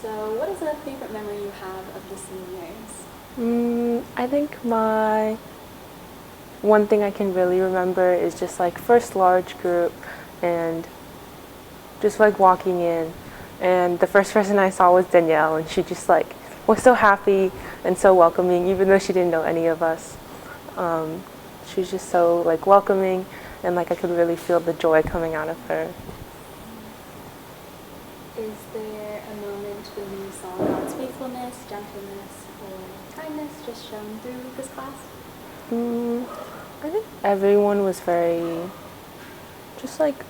So what is a favorite memory you have of the seniors? I think one thing I can really remember is just like first large group and just like walking in, and the first person I saw was Danielle, and she just like was so happy and so welcoming even though she didn't know any of us. She was just so like welcoming, and like I could really feel the joy coming out of her. Is there a moment when you saw God's faithfulness, gentleness, or kindness just shown through this class? I think everyone was very just like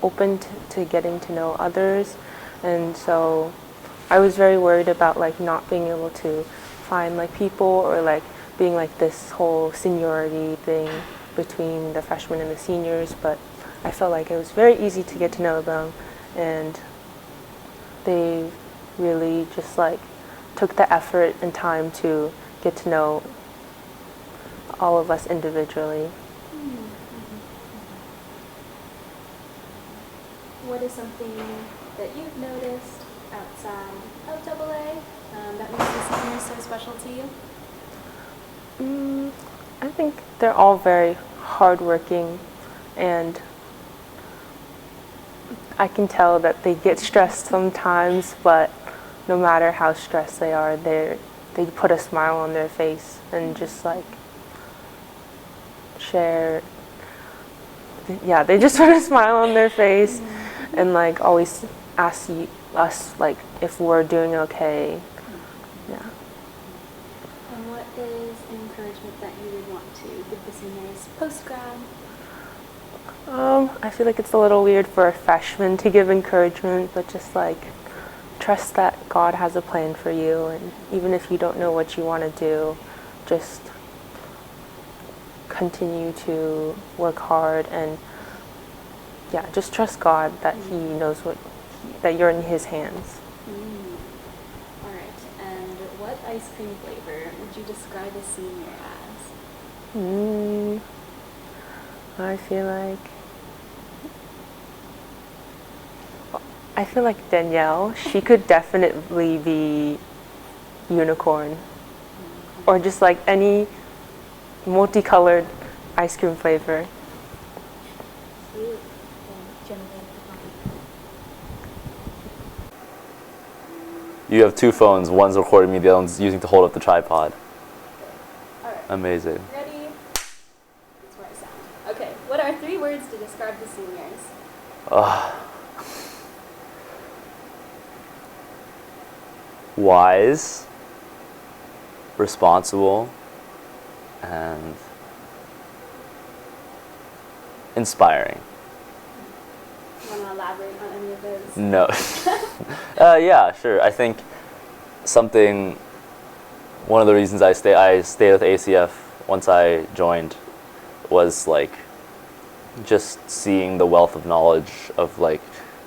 open to getting to know others, and so I was very worried about like not being able to find like people, or like being like this whole seniority thing between the freshmen and the seniors, but I felt like it was very easy to get to know them, and they really just like took the effort and time to get to know all of us individually. What is something that you've noticed outside of AA that makes the seniors so special to you? I think they're all very hardworking, and I can tell that they get stressed sometimes, but no matter how stressed they are, they put a smile on their face and just like share. Yeah, they just put a smile on their face and like always ask us like if we're doing okay. Yeah. And what is an encouragement that you would want to give the seniors post-grad? I feel like it's a little weird for a freshman to give encouragement, but just like trust that God has a plan for you, and even if you don't know what you want to do, just continue to work hard, and yeah, just trust God that He knows that you're in His hands. All right. And what ice cream flavor would you describe a senior as? I feel like Danielle, she could definitely be unicorn, or just like any multicolored ice cream flavor. You have two phones. One's recording me, the other one's using to hold up the tripod. All right. Amazing. Ready? That's where I sound. Okay. What are 3 words to describe the seniors? Wise, responsible, and inspiring. You want to elaborate on any of those? No. Yeah, sure. I think one of the reasons I stayed with ACF once I joined was like just seeing the wealth of knowledge of like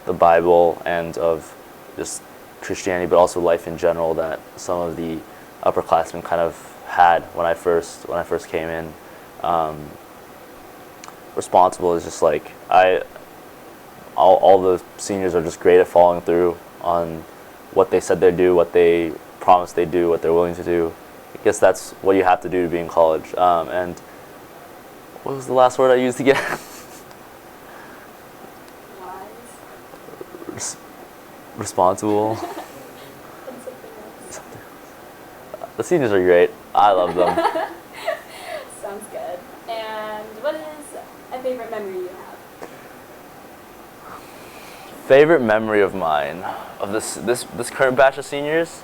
the Bible and of just Christianity, but also life in general that some of the upperclassmen kind of had when I first came in. Responsible is just like all the seniors are just great at following through on what they said they'd do, what they promised they'd do, what they're willing to do. I guess that's what you have to do to be in college. And what was the last word I used again? Wise. Responsible. And something else. The seniors are great. I love them. Sounds good. And what is a favorite memory you have? Favorite memory of mine of this current batch of seniors?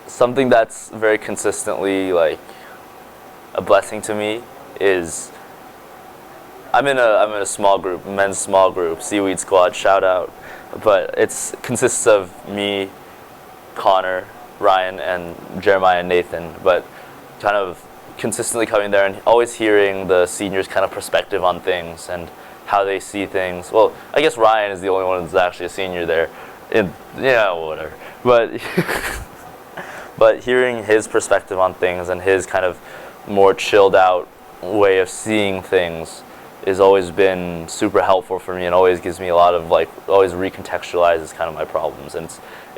Something that's very consistently like a blessing to me is I'm in a small group, men's small group, Seaweed Squad, shout out. But it consists of me, Connor, Ryan, and Jeremiah and Nathan. But kind of consistently coming there and always hearing the seniors' kind of perspective on things and how they see things. Well, I guess Ryan is the only one that's actually a senior there. Yeah, whatever. But but hearing his perspective on things and his kind of more chilled out way of seeing things has always been super helpful for me and always gives me a lot of like, always recontextualizes kind of my problems, and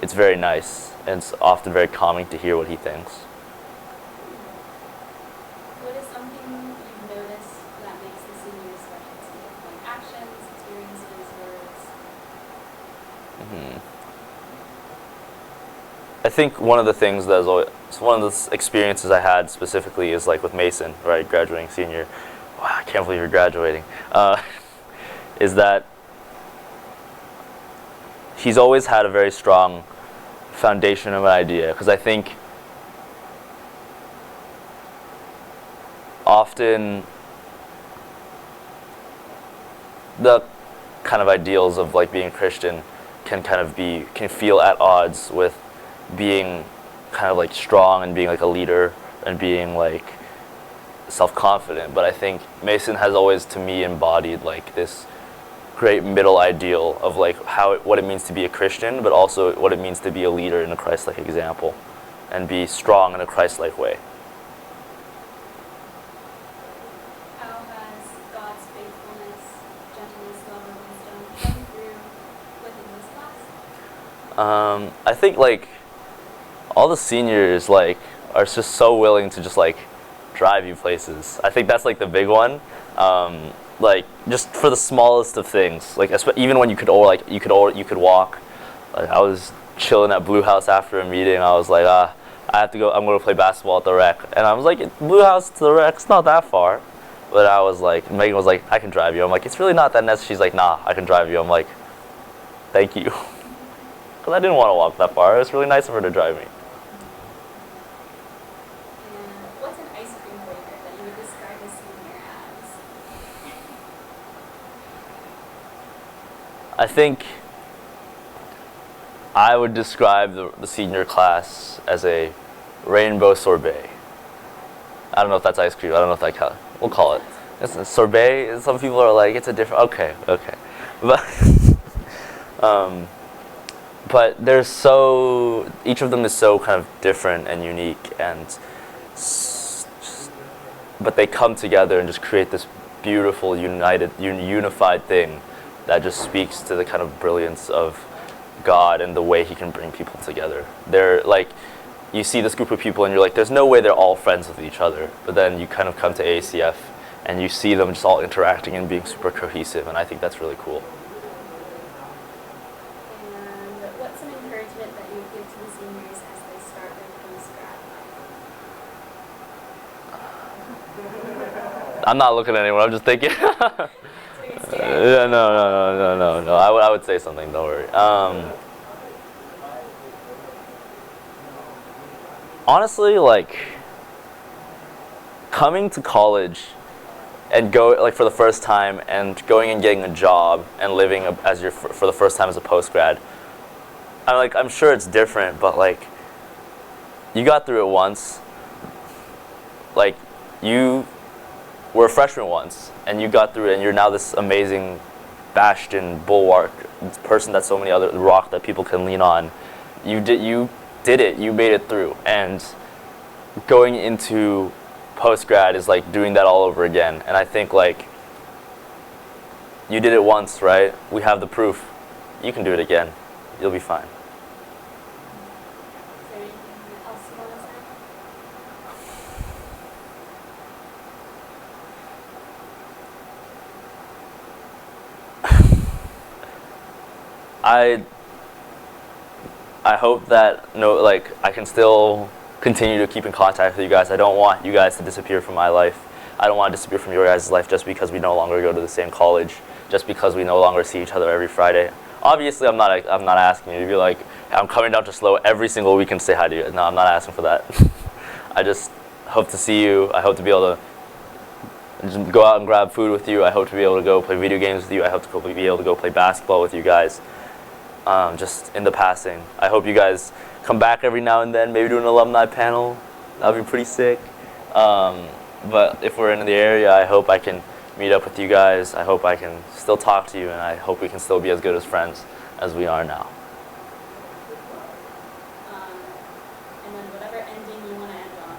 it's very nice, and it's often very calming to hear what he thinks. What is something you've noticed that makes the seniors special to you? Like actions, experiences, words? I think one of the things that is always, one of the experiences I had specifically is like with Mason, right, graduating senior. Wow, I can't believe you're graduating. Is that he's always had a very strong foundation of an idea, because I think often the kind of ideals of like being Christian can feel at odds with being kind of like strong and being like a leader and being like self-confident. But I think Mason has always, to me, embodied like this great middle ideal of like what it means to be a Christian, but also what it means to be a leader in a Christ-like example and be strong in a Christ-like way. How has God's faithfulness, gentleness, love, and wisdom come through within this class? I think like all the seniors like are just so willing to just like drive you places. I think that's like the big one. Like just for the smallest of things, like even when you could walk. Like I was chilling at Blue House after a meeting. I was like, I have to go. I'm going to play basketball at the rec, and I was like, Blue House to the rec, it's not that far. But I was like, Megan was like, I can drive you. I'm like, it's really not that necessary. She's like, nah, I can drive you. I'm like, thank you, because I didn't want to walk that far. It was really nice of her to drive me. And what's an ice cream flavor that you would describe a senior as? I think I would describe the senior class as a rainbow sorbet. I don't know if that's ice cream. I don't know if that counts. We'll call it. It's a sorbet. Some people are like, it's a different. Okay. But each of them is so kind of different and unique, but they come together and just create this beautiful, unified thing that just speaks to the kind of brilliance of God and the way He can bring people together. They're like, you see this group of people and you're like, there's no way they're all friends with each other. But then you kind of come to ACF and you see them just all interacting and being super cohesive, and I think that's really cool. And what's some encouragement that you would give to the seniors as they start their post-grad life? I'm not looking at anyone, I'm just thinking. So Yeah, no. I would say something, don't worry. Honestly, like, coming to college and for the first time and going and getting a job and living for the first time as a post-grad, I'm sure it's different, but like, you got through it once. Like, you were a freshman once, and you got through it, and you're now this amazing bastion, bulwark, person that so many other rock that people can lean on. You did it. You made it through, and going into post-grad is like doing that all over again. And I think like you did it once, right? We have the proof. You can do it again. You'll be fine. Is there anything else you want to say? I hope that I can still continue to keep in contact with you guys. I don't want you guys to disappear from my life. I don't want to disappear from your guys' life just because we no longer go to the same college, just because we no longer see each other every Friday. Obviously, I'm not asking you to be like, I'm coming down to SLO every single week and say hi to you. No, I'm not asking for that. I just hope to see you. I hope to be able to just go out and grab food with you. I hope to be able to go play video games with you. I hope to be able to go play basketball with you guys. Just in the passing. I hope you guys come back every now and then, maybe do an alumni panel. That would be pretty sick. But if we're in the area, I hope I can meet up with you guys. I hope I can still talk to you, and I hope we can still be as good as friends as we are now. And then whatever ending you want to end on.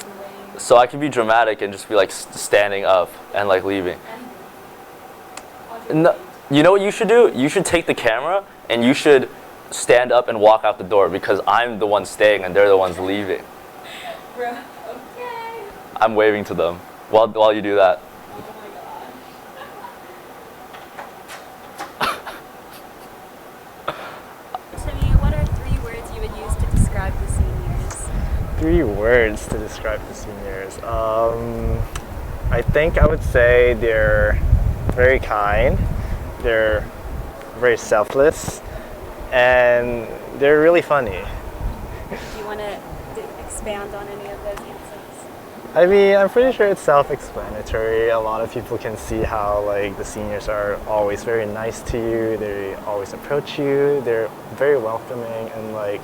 In a way. so I can be dramatic and just be like standing up and like leaving. No, you know what you should do? You should take the camera and you should stand up and walk out the door because I'm the one staying and they're the ones leaving. Bro, okay. I'm waving to them while you do that. Oh my god. Timmy, what are 3 words you would use to describe the seniors? 3 words to describe the seniors. I think I would say they're very kind, they're very selfless, and they're really funny. Do you want to expand on any of those answers? I mean, I'm pretty sure it's self-explanatory. A lot of people can see how like the seniors are always very nice to you. They always approach you. They're very welcoming and like,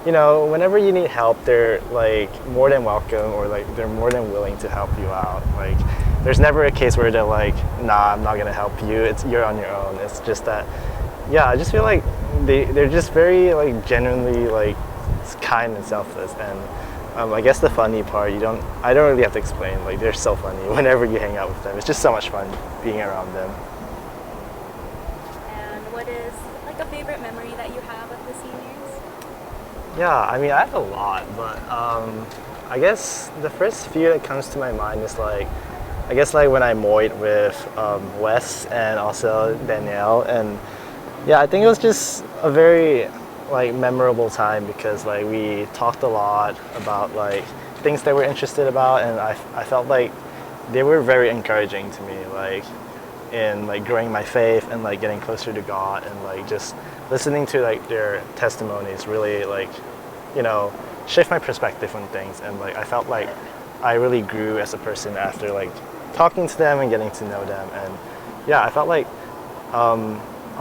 you know, whenever you need help, they're like more than welcome or like they're more than willing to help you out. Like, there's never a case where they're like, nah, I'm not gonna help you. You're on your own. It's just that, yeah, I just feel like they're just very like genuinely like kind and selfless. And I guess the funny part, I don't really have to explain. Like, they're so funny whenever you hang out with them. It's just so much fun being around them. And what is like a favorite memory that you have of the seniors? Yeah, I mean, I have a lot, but I guess the first few that comes to my mind is like, I guess like when I moyed with Wes and also Danielle, and yeah, I think it was just a very like memorable time because like we talked a lot about like things that we're interested about, and I felt like they were very encouraging to me, like in like growing my faith and like getting closer to God, and like just listening to like their testimonies really like, you know, shift my perspective on things. And like I felt like I really grew as a person after like talking to them and getting to know them. And yeah, I felt like a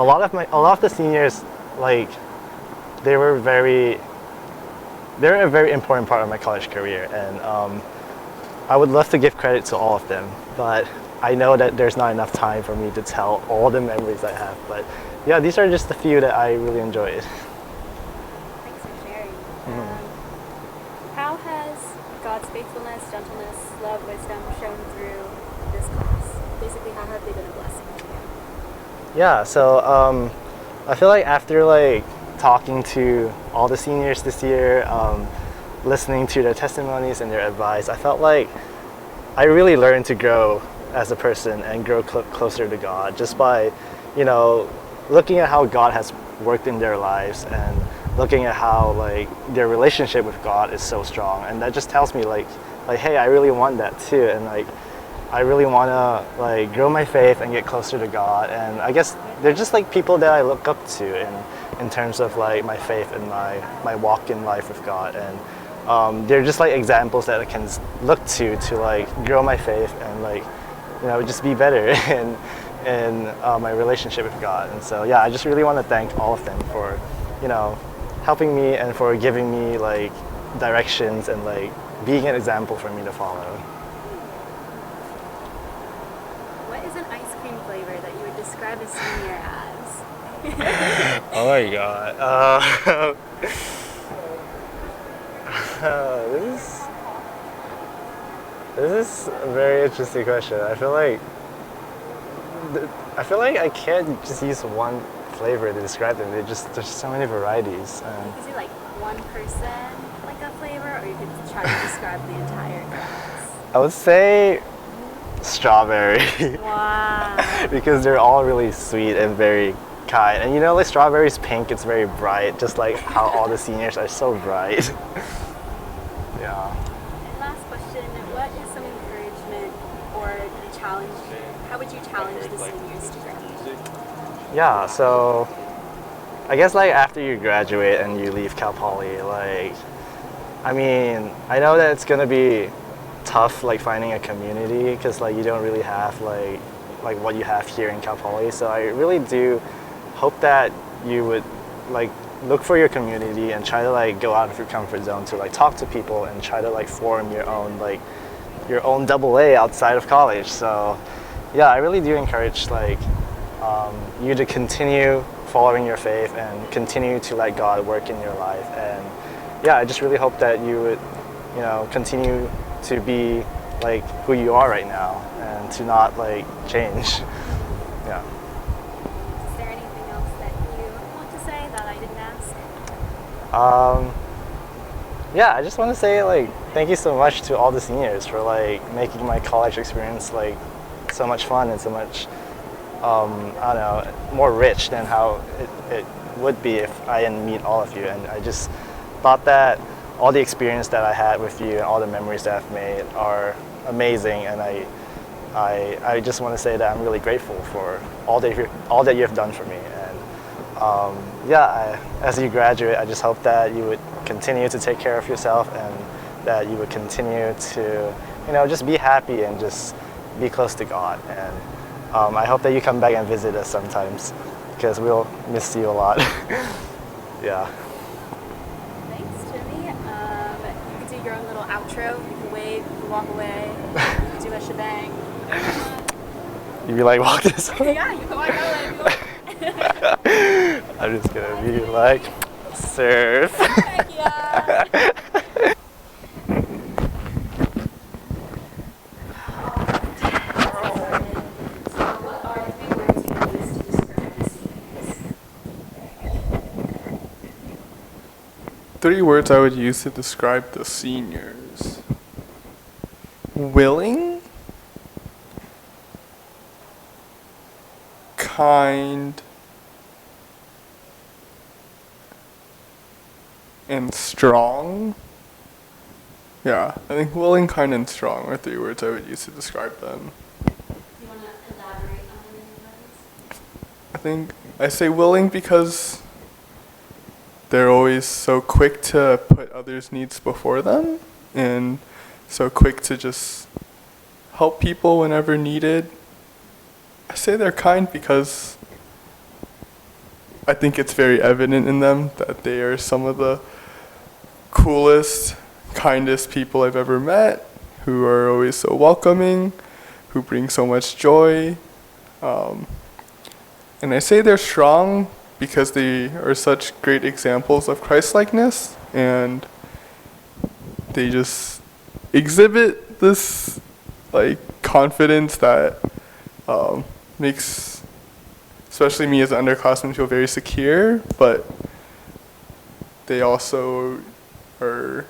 lot of the seniors, like they're a very important part of my college career, and I would love to give credit to all of them, but I know that there's not enough time for me to tell all the memories I have. But yeah, these are just a few that I really enjoyed. Thanks for sharing. How has God's faithfulness, gentleness, love, wisdom shown through this class? Basically, how have they been a blessing to you? Yeah, so I feel like after like talking to all the seniors this year, listening to their testimonies and their advice, I felt like I really learned to grow as a person and grow closer to God just by, you know, looking at how God has worked in their lives and looking at how like their relationship with God is so strong. And that just tells me like hey, I really want that too, and like I really want to like grow my faith and get closer to God. And I guess they're just like people that I look up to in terms of like my faith and my walk in life with God. And they're just like examples that I can look to like grow my faith and like, you know, just be better in my relationship with God. And so yeah, I just really want to thank all of them for, you know, helping me and for giving me like directions and like being an example for me to follow. What is an ice cream flavor that you would describe a senior as? Oh my God. This is a very interesting question. I feel like I can't just use one flavor to describe them. There's so many varieties. You could do like one person, like a flavor, or you could try to describe the entire class. I would say strawberry. Wow. Because they're all really sweet and very kind. And you know, like strawberry's pink, it's very bright, just like how all the seniors are so bright. Yeah. And last question, what is some encouragement or challenge, how would you challenge the seniors to grow? Yeah, so I guess like after you graduate and you leave Cal Poly, like, I mean, I know that it's gonna be tough like finding a community because like you don't really have like what you have here in Cal Poly. So I really do hope that you would like look for your community and try to like go out of your comfort zone to like talk to people and try to like form your own AA outside of college. So yeah, I really do encourage like you to continue following your faith and continue to let God work in your life. And yeah, I just really hope that you would, you know, continue to be like who you are right now and to not like change. Yeah. Is there anything else that you want to say that I didn't ask? Yeah, I just want to say like thank you so much to all the seniors for like making my college experience like so much fun and so much I don't know, more rich than how it would be if I didn't meet all of you. And I just thought that all the experience that I had with you and all the memories that I've made are amazing, and I just want to say that I'm really grateful for all that you have done for me. And as you graduate, I just hope that you would continue to take care of yourself and that you would continue to, just be happy and just be close to God. And I hope that you come back and visit us sometimes because we'll miss you a lot. Yeah. Thanks, Jimmy. You can do your own little outro. You can wave, you can walk away, you can do a shebang. You be like, walk this way? Yeah, you can walk away if you want. I'm just gonna be like, surf. Heck yeah. Three words I would use to describe the seniors. Willing, kind, and strong. Yeah, I think willing, kind, and strong are three words I would use to describe them. Do you want to elaborate on any of those? I think I say willing because they're always so quick to put others' needs before them and so quick to just help people whenever needed. I say they're kind because I think it's very evident in them that they are some of the coolest, kindest people I've ever met, who are always so welcoming, who bring so much joy. And I say they're strong because they are such great examples of Christ-likeness, and they just exhibit this like confidence that makes especially me as an underclassman feel very secure, but they also are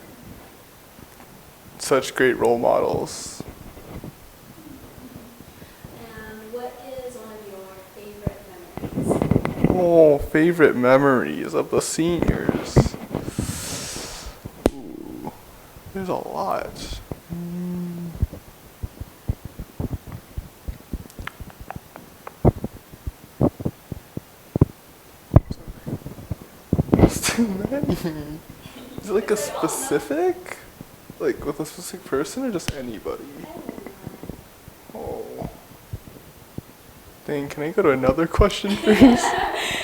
such great role models. And what is one of your favorite memories? Oh, favorite memories of the seniors. Ooh, there's a lot. There's too many. Is it like a specific? Like with a specific person or just anybody? Oh. Dang, can I go to another question, please?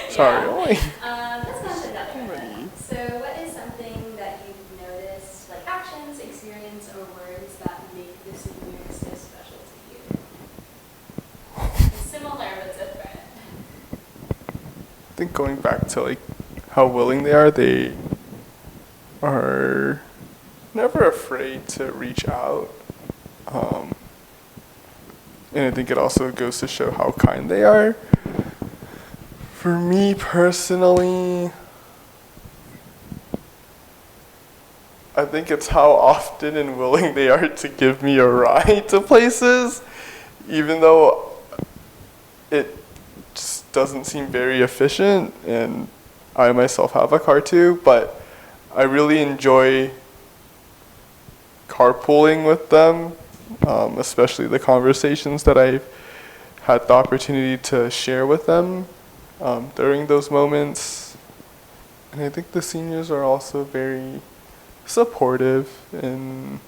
Sorry. Let's go to another one. So what is something that you've noticed, like actions, experience, or words that make the seniors so special to you? Similar but different. I think going back to like how willing they are never afraid to reach out. And I think it also goes to show how kind they are. For me personally, I think it's how often and willing they are to give me a ride to places, even though it just doesn't seem very efficient, and I myself have a car too, but I really enjoy carpooling with them, especially the conversations that I've had the opportunity to share with them during those moments. And I think the seniors are also very supportive in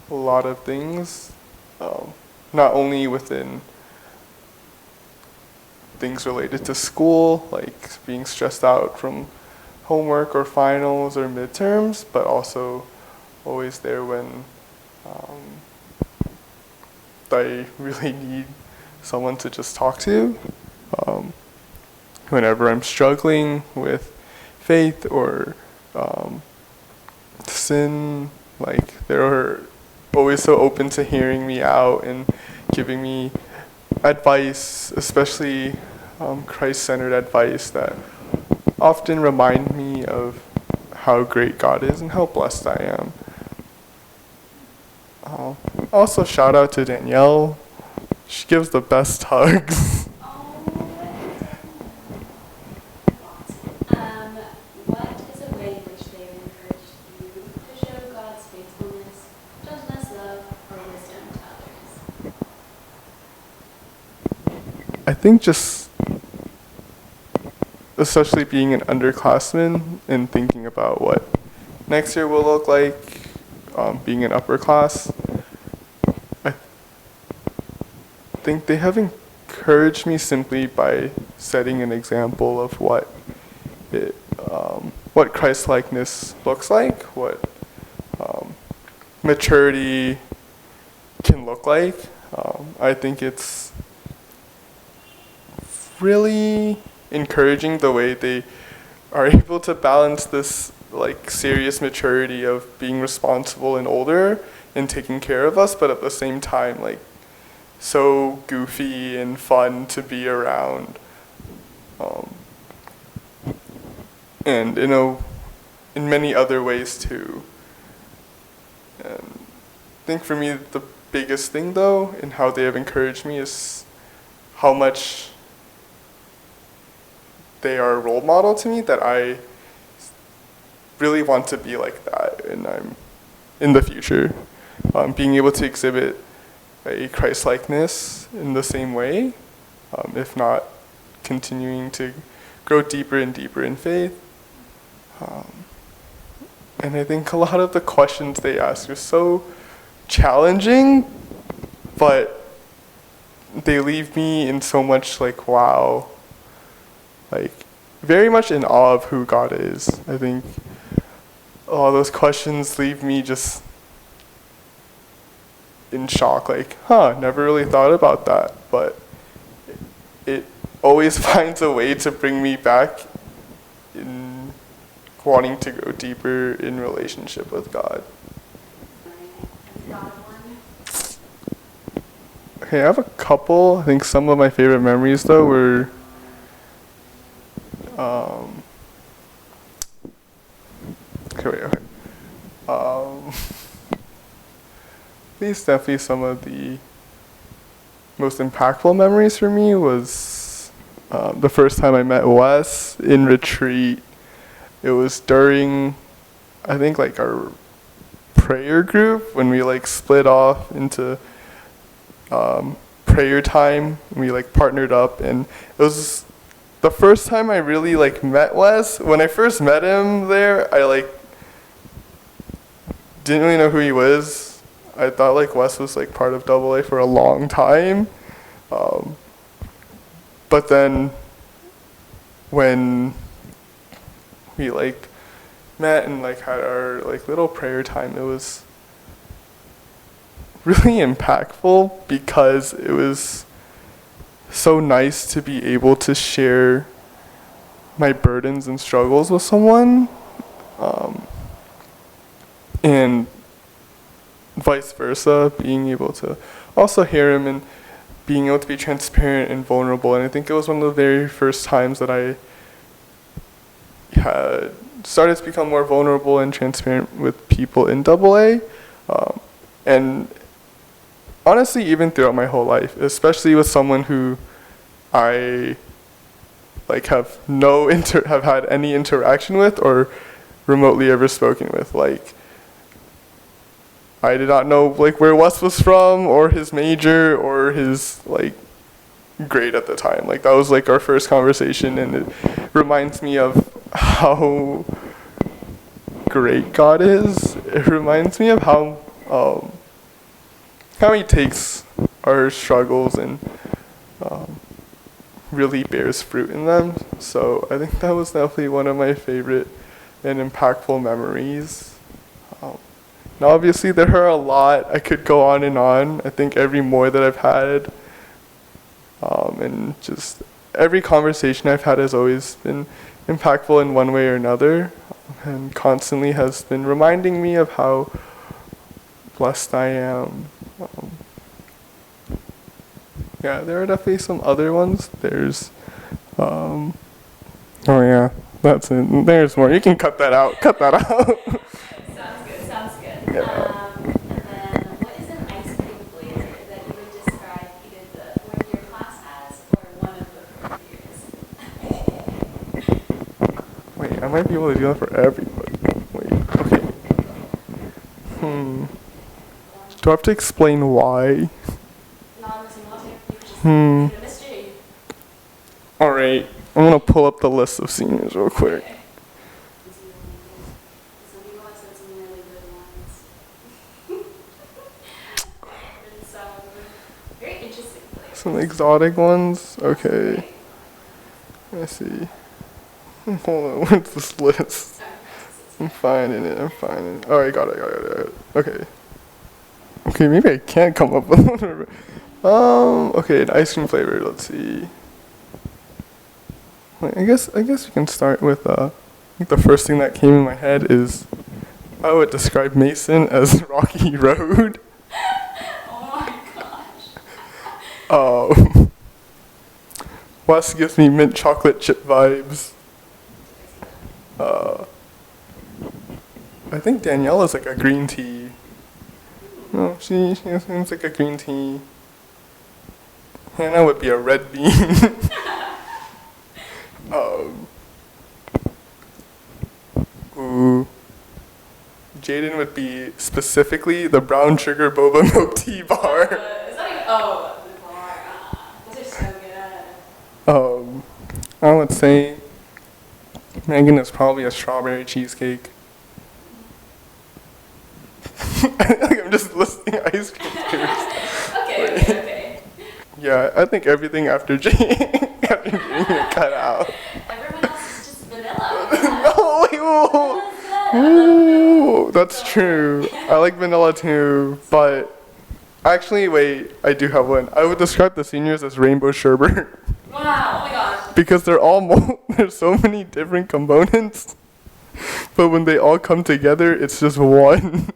a lot of things, not only within things related to school, like being stressed out from homework or finals or midterms, but also always there when I really need someone to just talk to. Whenever I'm struggling with faith or sin, like there are always so open to hearing me out and giving me advice, especially Christ-centered advice that often remind me of how great God is and how blessed I am. Also, shout out to Danielle. She gives the best hugs. What is a way in which they have encouraged you to show God's faithfulness, gentleness, love, or wisdom to others? I think just, especially being an underclassman and thinking about what next year will look like, being an upper class, I think they have encouraged me simply by setting an example of what Christ-likeness looks like, what maturity can look like. I think it's really encouraging the way they are able to balance this like serious maturity of being responsible and older and taking care of us, but at the same time like so goofy and fun to be around. And in many other ways too. And I think for me the biggest thing though in how they have encouraged me is how much they are a role model to me, that I really want to be like that, and I'm in the future. Being able to exhibit a Christ-likeness in the same way, if not continuing to grow deeper and deeper in faith. And I think a lot of the questions they ask are so challenging, but they leave me in so much like, wow, like very much in awe of who God is. I think all those questions leave me just in shock, like, never really thought about that. But it always finds a way to bring me back in wanting to go deeper in relationship with God. Okay, I have a couple. I think some of my favorite memories though were I think definitely some of the most impactful memories for me was the first time I met Wes in retreat. It was during, I think, like our prayer group when we like split off into prayer time. We like partnered up, and it was the first time I really like met Wes. When I first met him there, I like didn't really know who he was. I thought like Wes was like part of AA for a long time. But then when we like met and like had our like little prayer time, it was really impactful because it was so nice to be able to share my burdens and struggles with someone, and vice versa, being able to also hear him and being able to be transparent and vulnerable. And I think it was one of the very first times that I had started to become more vulnerable and transparent with people in AA. And honestly, even throughout my whole life, especially with someone who I like have had any interaction with or remotely ever spoken with. Like, I did not know like where Wes was from or his major or his like grade at the time. Like that was like our first conversation, and it reminds me of how great God is. It reminds me of how he takes our struggles and really bears fruit in them. So I think that was definitely one of my favorite and impactful memories. Now obviously there are a lot. I could go on and on. I think every more that I've had, and just every conversation I've had has always been impactful in one way or another, and constantly has been reminding me of how blessed I am. Yeah, there are definitely some other ones. There's, oh yeah, that's it. There's more. You can cut that out. Cut that out. Sounds good, sounds good. Yeah. And then, what is an ice cream flavor that you would describe either the fourth-year class as or one of the 4 years? Wait, I might be able to do that for everybody. Wait, okay. Do I have to explain why? Not a single tip, you could just Hmm. keep it a mystery. Alright, I'm gonna pull up the list of seniors real quick. Okay. Some people have said some really good ones. And some very interesting flavors. Some exotic ones. Okay, let's see. Hold on, where's this list? I'm finding it. Alright, got it. Okay. Okay, maybe I can't come up with one. Okay, an ice cream flavor. Let's see. Wait, I guess we can start with I think the first thing that came in my head is I would describe Mason as Rocky Road. Oh my gosh. Wes gives me mint chocolate chip vibes. I think Danielle is like a green tea. No, she seems like a green tea. Hannah would be a red bean. Ooh. Jaden would be specifically the brown sugar boba milk tea bar. Is that even, oh, the bar. Those are so good. I would say Megan is probably a strawberry cheesecake. I feel like I'm just listing ice cream flavors. Okay. Yeah, I think everything after Jane got cut out. Everyone else is just vanilla. No, wait, whoa. Ooh, that's true. I like vanilla too, but actually, wait, I do have one. I would describe the seniors as rainbow sherbet Wow, oh my gosh. because they're all there's so many different components, but when they all come together, it's just one.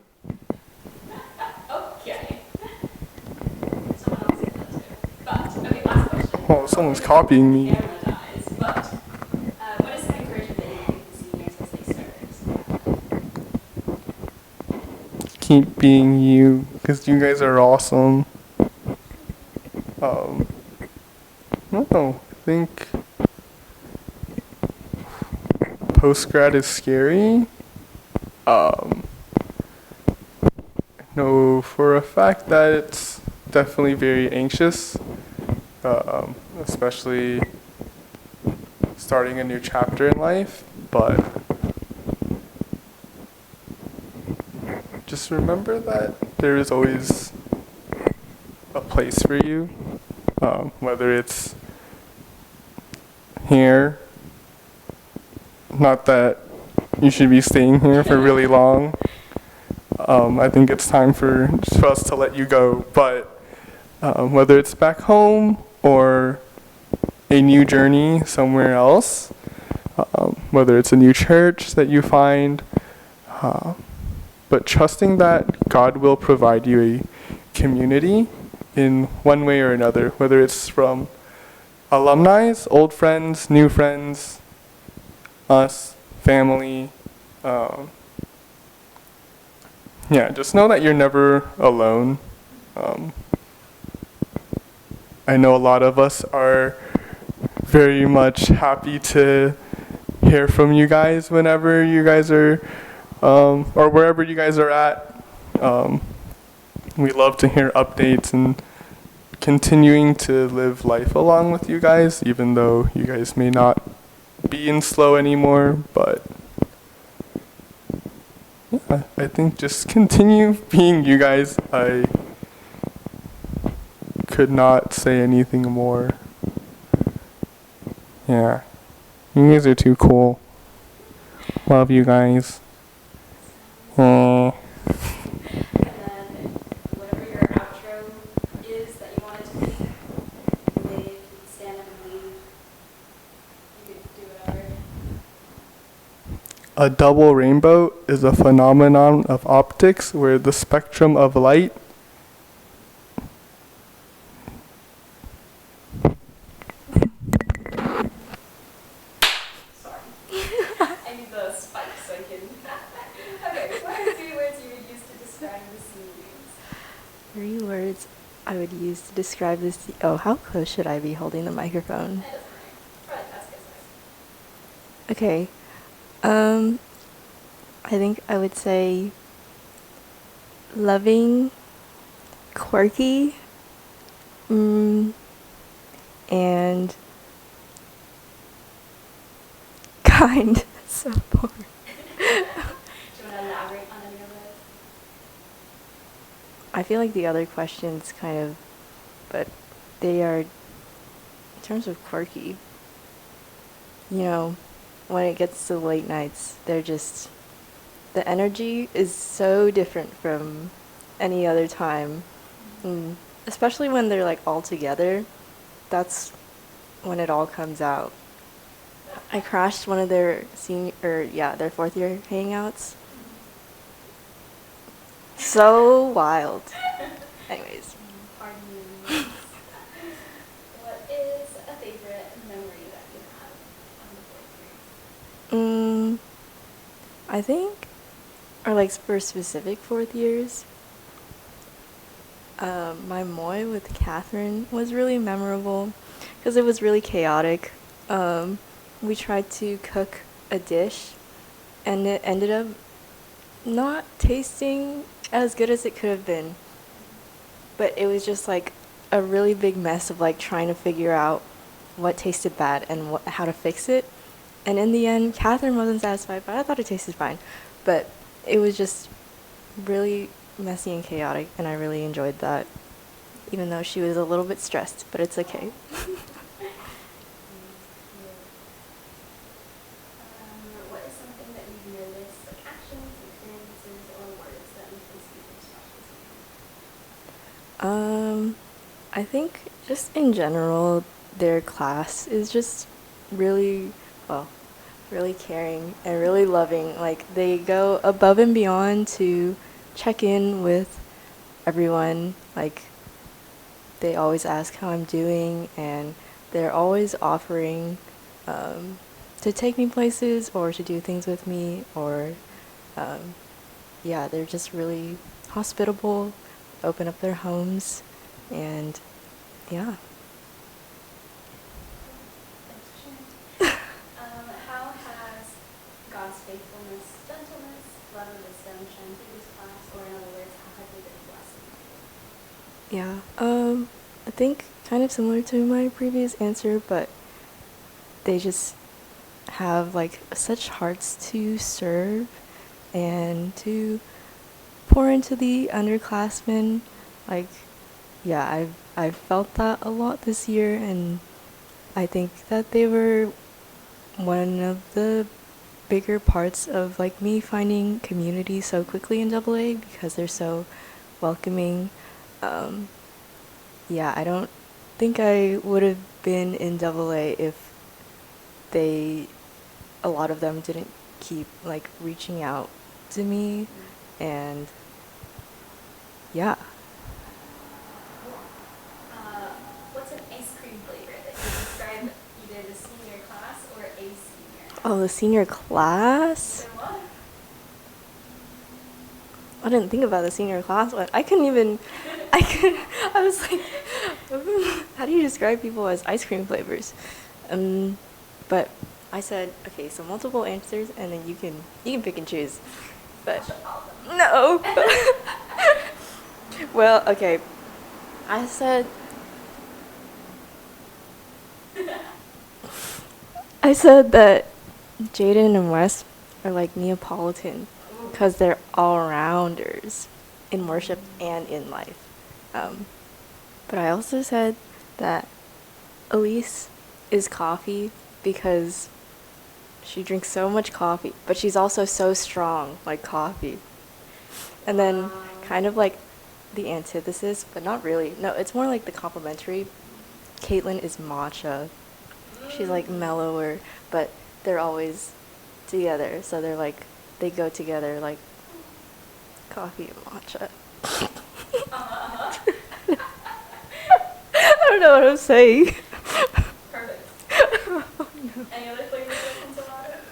Okay. Someone else did that too. But, okay, last question. Oh, someone's copying me. Camera dies. But, what is some encouragement that you give the seniors as they start? Keep being you, because you guys are awesome. No, I think post-grad is scary. I know for a fact that it's definitely very anxious, especially starting a new chapter in life, but just remember that there is always a place for you, whether it's here, not that you should be staying here for really long. I think it's time for us to let you go, but whether it's back home or a new journey somewhere else, whether it's a new church that you find, but trusting that God will provide you a community in one way or another, whether it's from alumni, old friends, new friends, us, family. Yeah, just know that you're never alone. I know a lot of us are very much happy to hear from you guys whenever you guys are, or wherever you guys are at. We love to hear updates and continuing to live life along with you guys, even though you guys may not be in SLO anymore, but yeah, I think just continue being you guys. I could not say anything more. Yeah, you guys are too cool. Love you guys. And then, whatever your outro is that you want it to be, wave, stand up and leave. You could do whatever. A double rainbow is a phenomenon of optics where the spectrum of light Sorry. I need the spike so I can. Okay, what are 3 words you would use to describe the series? 3 words I would use to describe this. Oh, how close should I be holding the microphone? It doesn't matter. Probably that's good size. Okay. I think I would say loving, quirky, and kind. So boring. Do you want to elaborate on any of those? I feel like the other questions kind of, but they are, in terms of quirky, you know, when it gets to the late nights, they're just, the energy is so different from any other time. Especially when they're like all together, that's when it all comes out. I crashed one of their their 4th year hangouts. So wild. Anyways. Pardon me. What is a favorite memory that you have on the 4th grade? I think, or like for specific 4th years, my moy with Catherine was really memorable because it was really chaotic. We tried to cook a dish and it ended up not tasting as good as it could have been. But it was just like a really big mess of like trying to figure out what tasted bad and how to fix it. And in the end, Catherine wasn't satisfied, but I thought it tasted fine. But it was just really messy and chaotic, and I really enjoyed that. Even though she was a little bit stressed, but it's okay. What is something that you've noticed, like actions, experiences, or words that make this series special to you? I think just in general, their class is just really, really caring and really loving. Like, they go above and beyond to check in with everyone. Like, they always ask how I'm doing, and they're always offering to take me places or to do things with me, or they're just really hospitable, open up their homes, and yeah. Thanks for sharing. How has God's faithfulness, gentleness, love, and wisdom shone through this class, or in other words, how have they been a blessing to you? Yeah, I think kind of similar to my previous answer, but they just have like such hearts to serve and to pour into the underclassmen. Like, yeah, I've felt that a lot this year, and I think that they were one of the bigger parts of like me finding community so quickly in AA because they're so welcoming. I don't think I would have been in AA if a lot of them didn't keep like reaching out to me, and yeah. What's an ice cream flavor that you describe either the senior class or a senior? Oh, the senior class? So what? I didn't think about the senior class one. I was like, how do you describe people as ice cream flavors? But I said, okay, so multiple answers, and then you can pick and choose. But no. Well, okay. I said that Jaden and Wes are like Neapolitan because they're all-rounders in worship and in life. But I also said that Elise is coffee because she drinks so much coffee, but she's also so strong, like coffee. And then kind of like the antithesis, but not really. No, it's more like the complementary. Caitlin is matcha. She's like mellower, but they're always together. So they're like, they go together like coffee and matcha. I don't know what I'm saying. Perfect. Any other flavors of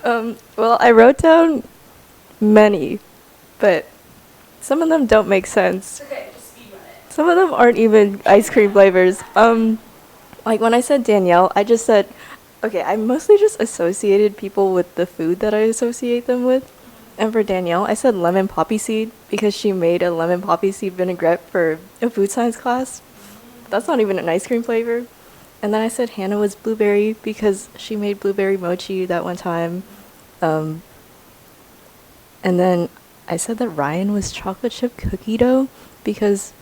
enchilada? Well, I wrote down many, but some of them don't make sense. Okay, just speed run it. Some of them aren't even ice cream flavors. Like when I said Danielle, I just said, okay, I mostly just associated people with the food that I associate them with. And for Danielle, I said lemon poppy seed because she made a lemon poppy seed vinaigrette for a food science class. That's not even an ice cream flavor. And then I said Hannah was blueberry because she made blueberry mochi that one time. And then I said that Ryan was chocolate chip cookie dough because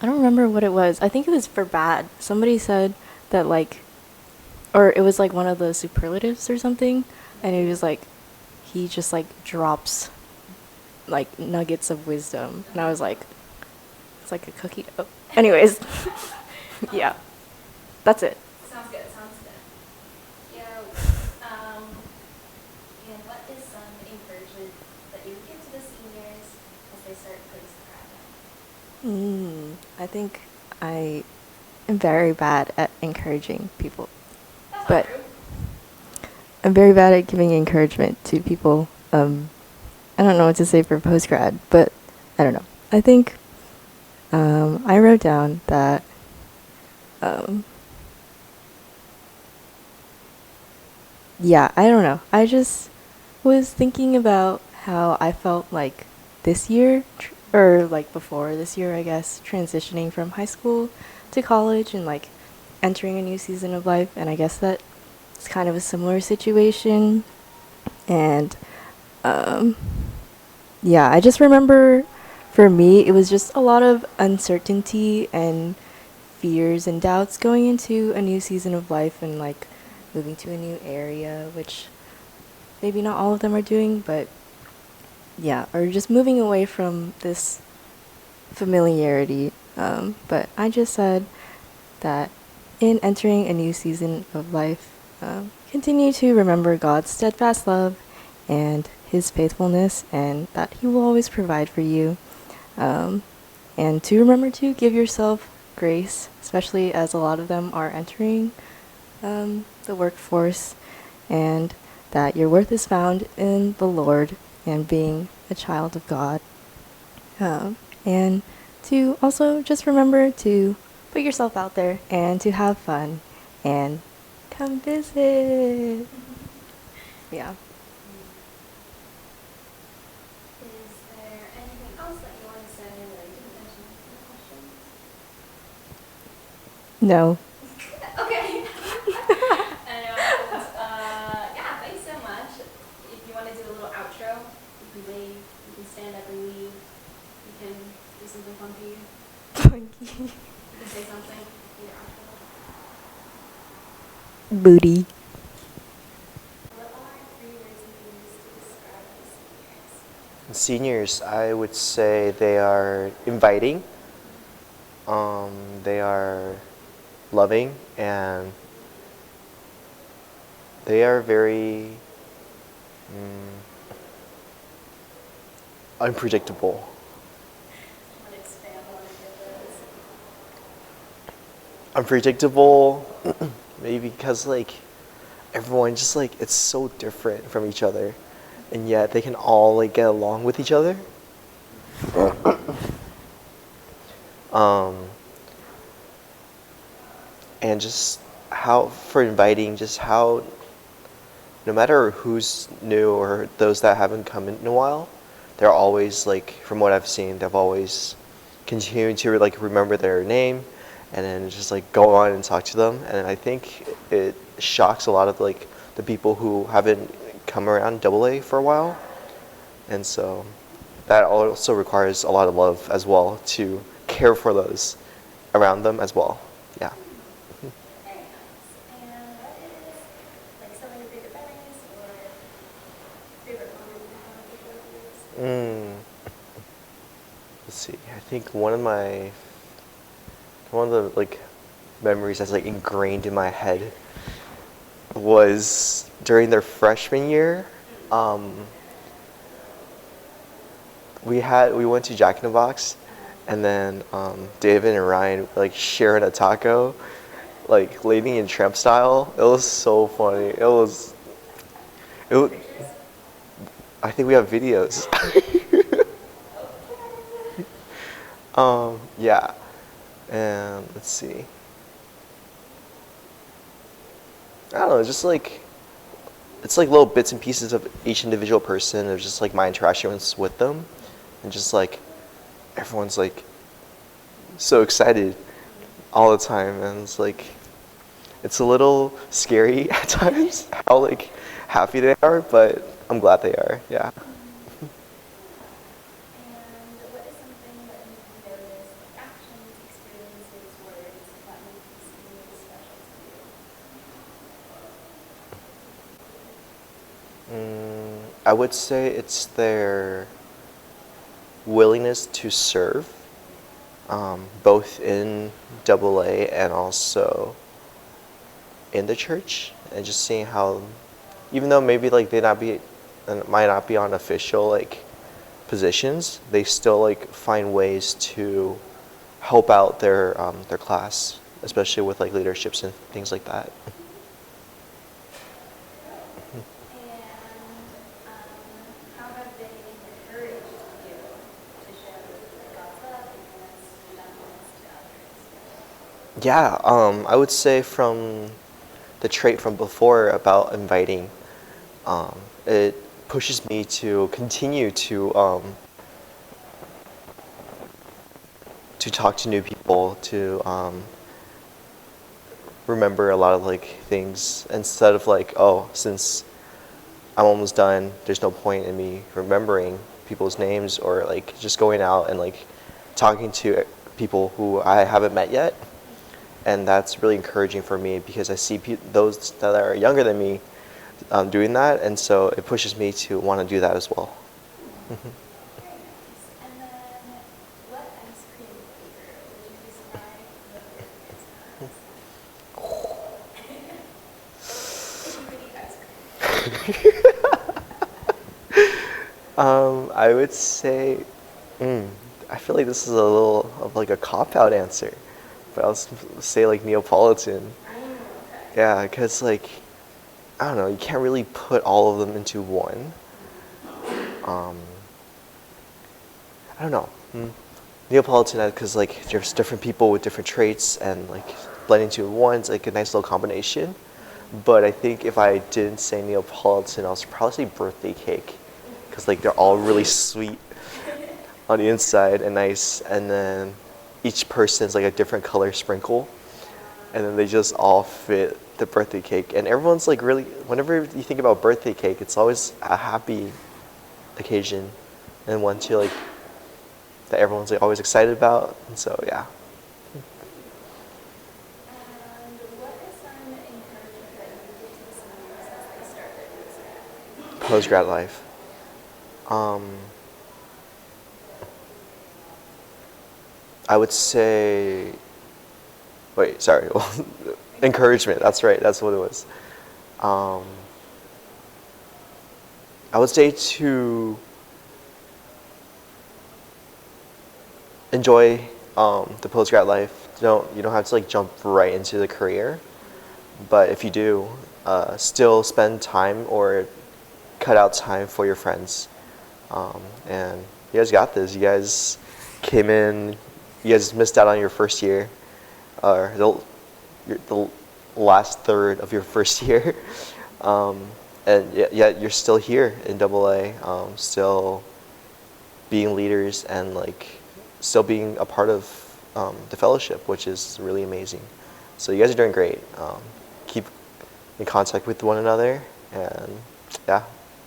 I don't remember what it was. I think it was for bad. Somebody said that like, or it was like one of the superlatives or something. And it was like, he just like drops like nuggets of wisdom. And I was like, it's like a cookie dough. Anyways, yeah, that's it. Sounds good, sounds good. Yeah, and what is some encouragement that you would give to the seniors as they start putting grad? I think I am very bad at encouraging people. That's But not true. I'm very bad at giving encouragement to people. I don't know what to say for post-grad, but I don't know. I think I wrote down that yeah, I don't know. I just was thinking about how I felt like this year, or like before this year, I guess, transitioning from high school to college and like entering a new season of life. And I guess that it's kind of a similar situation. And yeah, I just remember for me, it was just a lot of uncertainty and fears and doubts going into a new season of life and like moving to a new area, which maybe not all of them are doing, but yeah, or just moving away from this familiarity. But I just said that in entering a new season of life, continue to remember God's steadfast love and His faithfulness, and that He will always provide for you. And to remember to give yourself grace, especially as a lot of them are entering the workforce, and that your worth is found in the Lord and being a child of God. And to also just remember to put yourself out there and to have fun and come visit. Yeah. Is there anything else that you want to say that I didn't mention in the questions? No. Okay. And, yeah, thanks so much. If you want to do a little outro, you can leave, you can stand up and leave, you can do something funky, you can say something for your outro. Booty. What are 3 words you can use to describe the seniors? Seniors, I would say they are inviting, they are loving, and they are very unpredictable. Want to expand on any of those? Unpredictable, maybe because like everyone just like it's so different from each other, and yet they can all like get along with each other. And just how for inviting, just how no matter who's new or those that haven't come in a while, they're always like, from what I've seen, they've always continued to like remember their name and then just like go on and talk to them. And I think it shocks a lot of like the people who haven't come around AA for a while. And so that also requires a lot of love as well to care for those around them as well. Yeah. Very nice. And what is like some of your favorite memories or favorite moment you have with your years? Let's see. I think one of the like memories that's like ingrained in my head was during their freshman year. Um, we went to Jack in the Box, and then David and Ryan like sharing a taco, like Lady and Tramp style. It was so funny. It was, I think we have videos. Yeah, and let's see. I don't know, just like it's like little bits and pieces of each individual person of just like my interactions with them, and just like everyone's like so excited all the time, and it's like it's a little scary at times how like happy they are, but I'm glad they are. Yeah. And what is something that you've noticed, like actions, experiences, words, that make this really special to you? I would say it's their willingness to serve, both in AA and also in the church, and just seeing how, even though maybe like might not be on official like positions, they still like find ways to help out their class, especially with like leaderships and things like that. And how have they encouraged you to show God's love and kindness and gentleness to others? Yeah, I would say from the trait from before about inviting, it pushes me to continue to talk to new people, to remember a lot of like things instead of like, oh, since I'm almost done, there's no point in me remembering people's names or like just going out and like talking to people who I haven't met yet. And that's really encouraging for me because I see those that are younger than me doing that, and so it pushes me to want to do that as well. Very nice. And then, what ice cream flavor would you describe the burgers as? If you could eat ice cream. I would say, I feel like this is a little of like a cop-out answer, but I'll say like Neapolitan. Yeah, because like, I don't know, you can't really put all of them into one. I don't know. Neapolitan, because like there's different people with different traits, and like blending into one's like a nice little combination. But I think if I didn't say Neapolitan, I'll probably say birthday cake, because like they're all really sweet on the inside and nice, and then each person's like a different color sprinkle, and then they just all fit the birthday cake. And everyone's like really, whenever you think about birthday cake, it's always a happy occasion and one to like that everyone's like always excited about. And so yeah. And what is some encouragement that you give to the seniors as they start their Post-grad life. I would say, wait, sorry. Encouragement, that's right, that's what it was. I would say to enjoy the post-grad life. You don't have to like jump right into the career, but if you do, still spend time or cut out time for your friends. And you guys got this. You guys came in, you guys missed out on your first year, or the last third of your first year. And yet you're still here in AA, still being leaders and like still being a part of the fellowship, which is really amazing. So you guys are doing great. Keep in contact with one another, and yeah,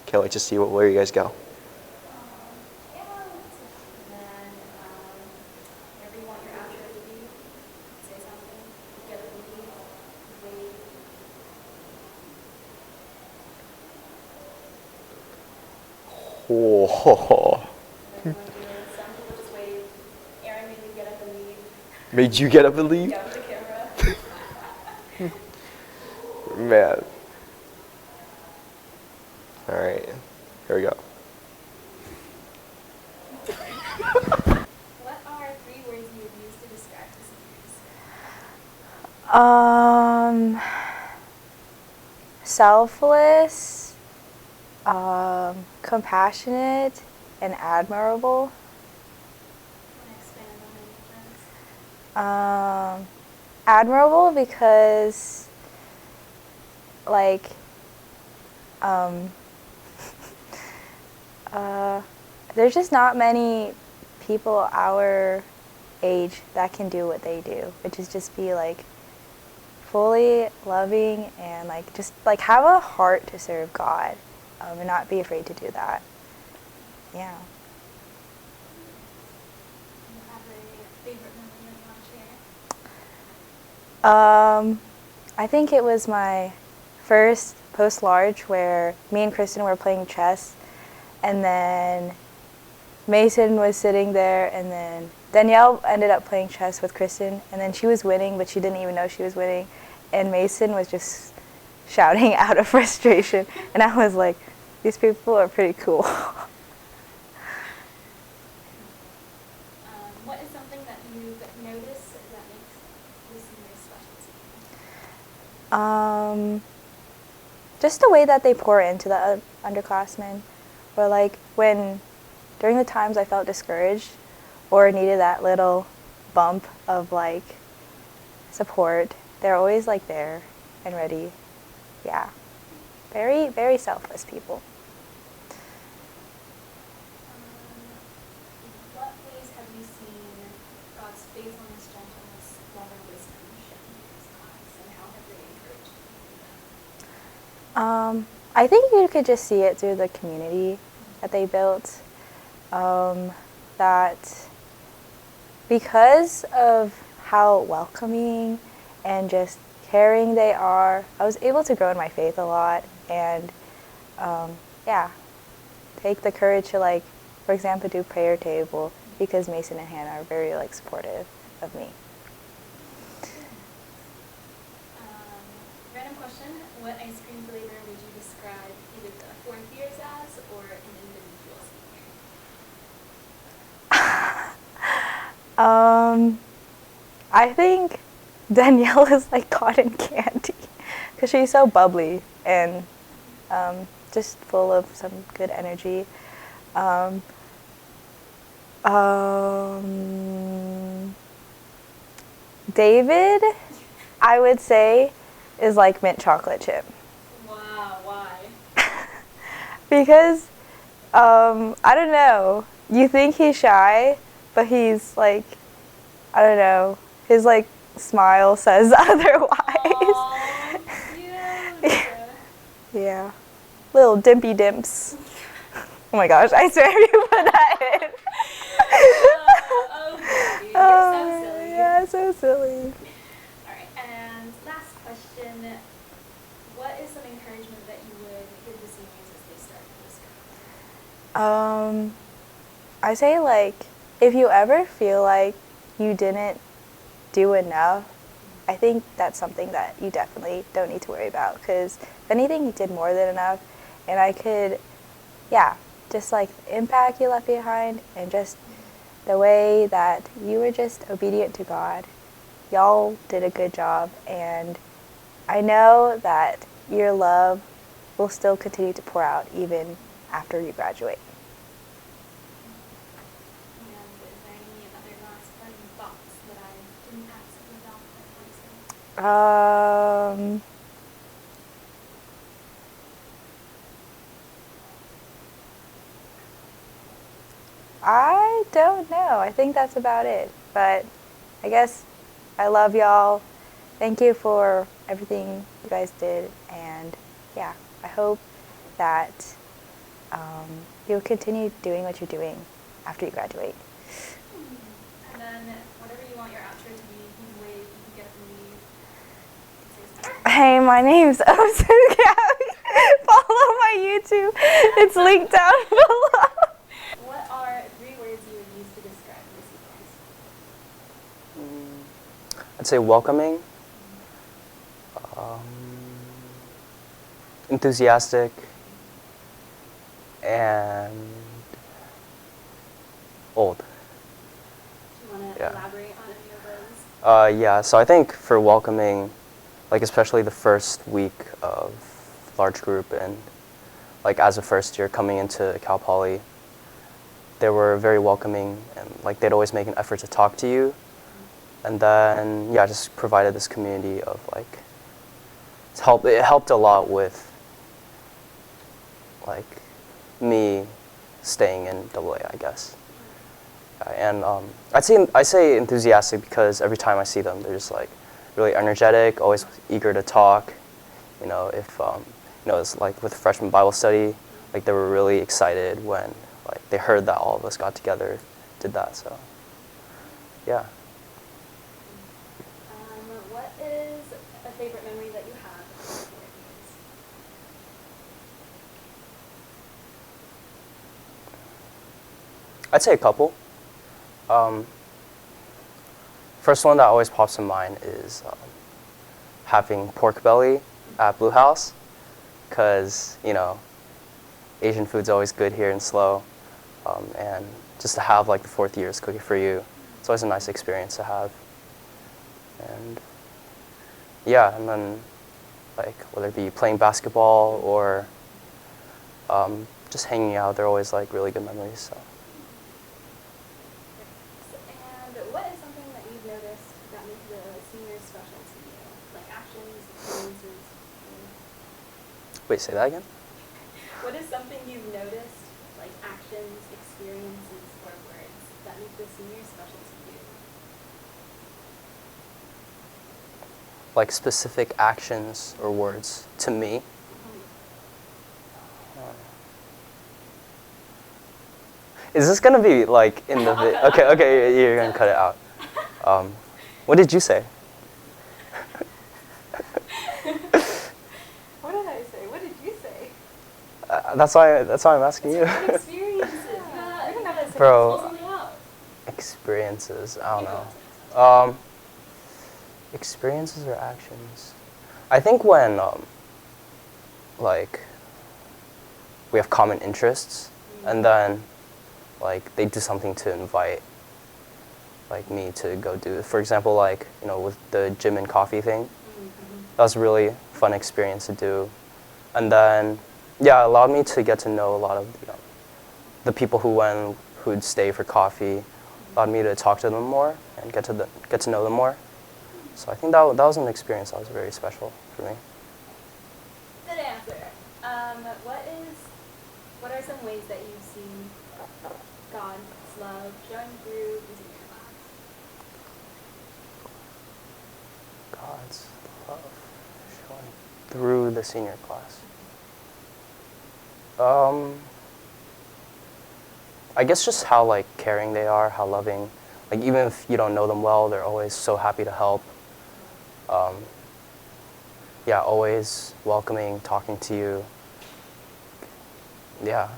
can't wait to see where you guys go. Yeah, and then whenever you want your outro to be, say something, get a lead, wave. Oh. Some people just wave. Aaron made me get up and leave. Made you get up and leave? Yeah, with the camera. Man. All right. Here we go. What are 3 words you would use to describe the seniors? Selfless, compassionate, and admirable. Want to expand on any of those? Admirable because, like, um, there's just not many people our age that can do what they do, which is just be like fully loving and like just like have a heart to serve God, and not be afraid to do that. Yeah. Do you have a favorite memory you want to share? I think it was my first post-large where me and Kristen were playing chess, and then Mason was sitting there, and then Danielle ended up playing chess with Kristen, and then she was winning, but she didn't even know she was winning, and Mason was just shouting out of frustration, and I was like, these people are pretty cool. What is something that you've noticed that makes the seniors special to you? Just the way that they pour into the underclassmen, or like during the times I felt discouraged or needed that little bump of like support, they're always like there and ready. Yeah. Very, very selfless people. What ways have you seen God's faithfulness, gentleness, love, and wisdom shown in this class, and how have they encouraged you? I think you could just see it through the community that they built. That because of how welcoming and just caring they are, I was able to grow in my faith a lot, and yeah, take the courage to, like, for example, do prayer table because Mason and Hannah are very like supportive of me. Random question: what ice cream flavor would you describe either the 4th years as or an individual senior? I think Danielle is like cotton candy because she's so bubbly and just full of some good energy. David, I would say, is like mint chocolate chip. Wow, why? Because, I don't know, you think he's shy, but he's like, I don't know, his like smile says otherwise. Aw, cute. Yeah. Little dimpy dimps. Oh my gosh, I swear if you put that in. Okay, you're so silly. Yeah, so silly. Alright, and last question. What is some encouragement that you would give the seniors as they start this year? I say, like, if you ever feel like you didn't do enough, I think that's something that you definitely don't need to worry about, because if anything, you did more than enough, and I could, yeah, just like the impact you left behind and just the way that you were just obedient to God. Y'all did a good job, and I know that your love will still continue to pour out even after you graduate. And is there any other last parting thoughts that I didn't ask without answering? I don't know. I think that's about it. But I guess I love y'all. Thank you for everything you guys did. And yeah, I hope that you'll continue doing what you're doing after you graduate. And then whatever you want your outro to be, you can wave, you can get up and leave. You can say something. Hey, my name's Osu Gabby. Follow my YouTube. It's linked down below. What are 3 words you would use to describe the seniors? I'd say welcoming, enthusiastic, and old. Do you want to Yeah. elaborate on any of those? Yeah, so I think for welcoming, like especially the first week of large group and like as a first year coming into Cal Poly, they were very welcoming and like they'd always make an effort to talk to you. And then yeah, just provided this community of like it helped a lot with like me staying in AA, I guess. And I say enthusiastic because every time I see them, they're just like really energetic, always eager to talk. You know, if you know, it's like with freshman Bible study, like they were really excited when like they heard that all of us got together, did that. So, yeah. What is a favorite memory that you have of 4 years? I'd say a couple. First one that always pops in mind is having pork belly at Blue House, because you know, Asian food's always good here in SLO, and just to have like the 4th years cooking for you, it's always a nice experience to have. And yeah, and then like whether it be playing basketball or just hanging out, they're always like really good memories. So. And what is something that you've noticed that makes the seniors special to you? Like actions, experiences? Wait, say that again? What is something you've noticed, like actions, experiences, or words that make the seniors special to you? Like specific actions or words to me. Is this gonna be like in the video? Okay, you're gonna cut it out. What did you say? What did I say? What did you say? That's why I'm asking you. Experiences. I think that is Bro. something out. Experiences. I don't know. Experiences or actions? I think when like we have common interests, and then like they do something to invite like me to go do. For example, like you know with the gym and coffee thing, that was a really fun experience to do, and then yeah, it allowed me to get to know a lot of the people who'd stay for coffee, allowed me to talk to them more and get to know them more. So I think that was an experience that was very special for me. Good answer. What are some ways that you've seen God's love showing through in your class? God's love showing through the senior class. I guess just how like caring they are, how loving. Like even if you don't know them well, they're always so happy to help. Yeah, always welcoming, talking to you. Yeah.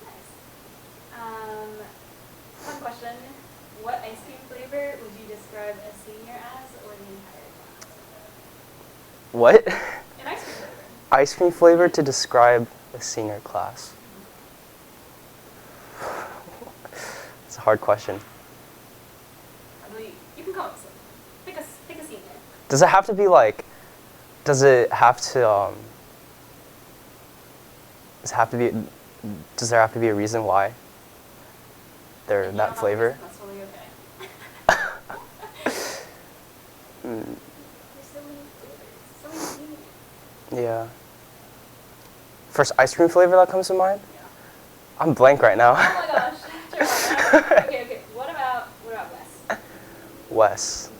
Nice. Fun question. What ice cream flavor would you describe a senior as, or the entire class? What? An ice cream flavor. Ice cream flavor to describe a senior class. It's a hard question. You can come up with something. Pick a senior. Does it have to be like? Does it have to? Does there have to be a reason why they're that flavor? That's totally okay. There's so many flavors. So many seniors. Yeah. First ice cream flavor that comes to mind? Yeah. I'm blank right now. Oh my gosh. Sure, okay. What about Wes? Wes.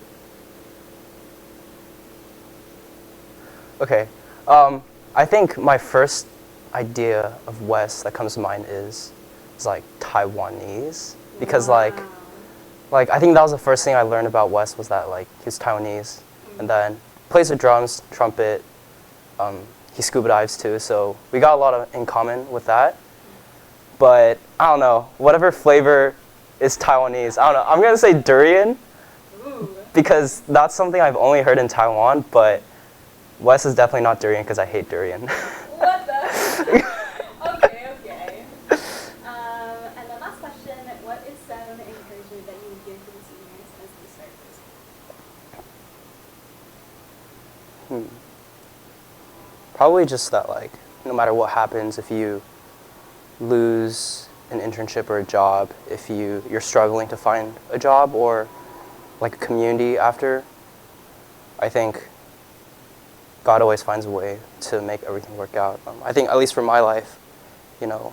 Okay. I think my first idea of Wes that comes to mind is like Taiwanese, because like I think that was the first thing I learned about Wes was that like he's Taiwanese, and then plays the drums, trumpet. He scuba dives too, so we got a lot in common with that. But I don't know, whatever flavor is Taiwanese, I don't know. I'm gonna say durian, because that's something I've only heard in Taiwan. But Wes is definitely not durian because I hate durian. What the? Okay. Probably just that, like, no matter what happens, if you lose an internship or a job, if you're struggling to find a job or like a community after, I think God always finds a way to make everything work out. I think, at least for my life, you know,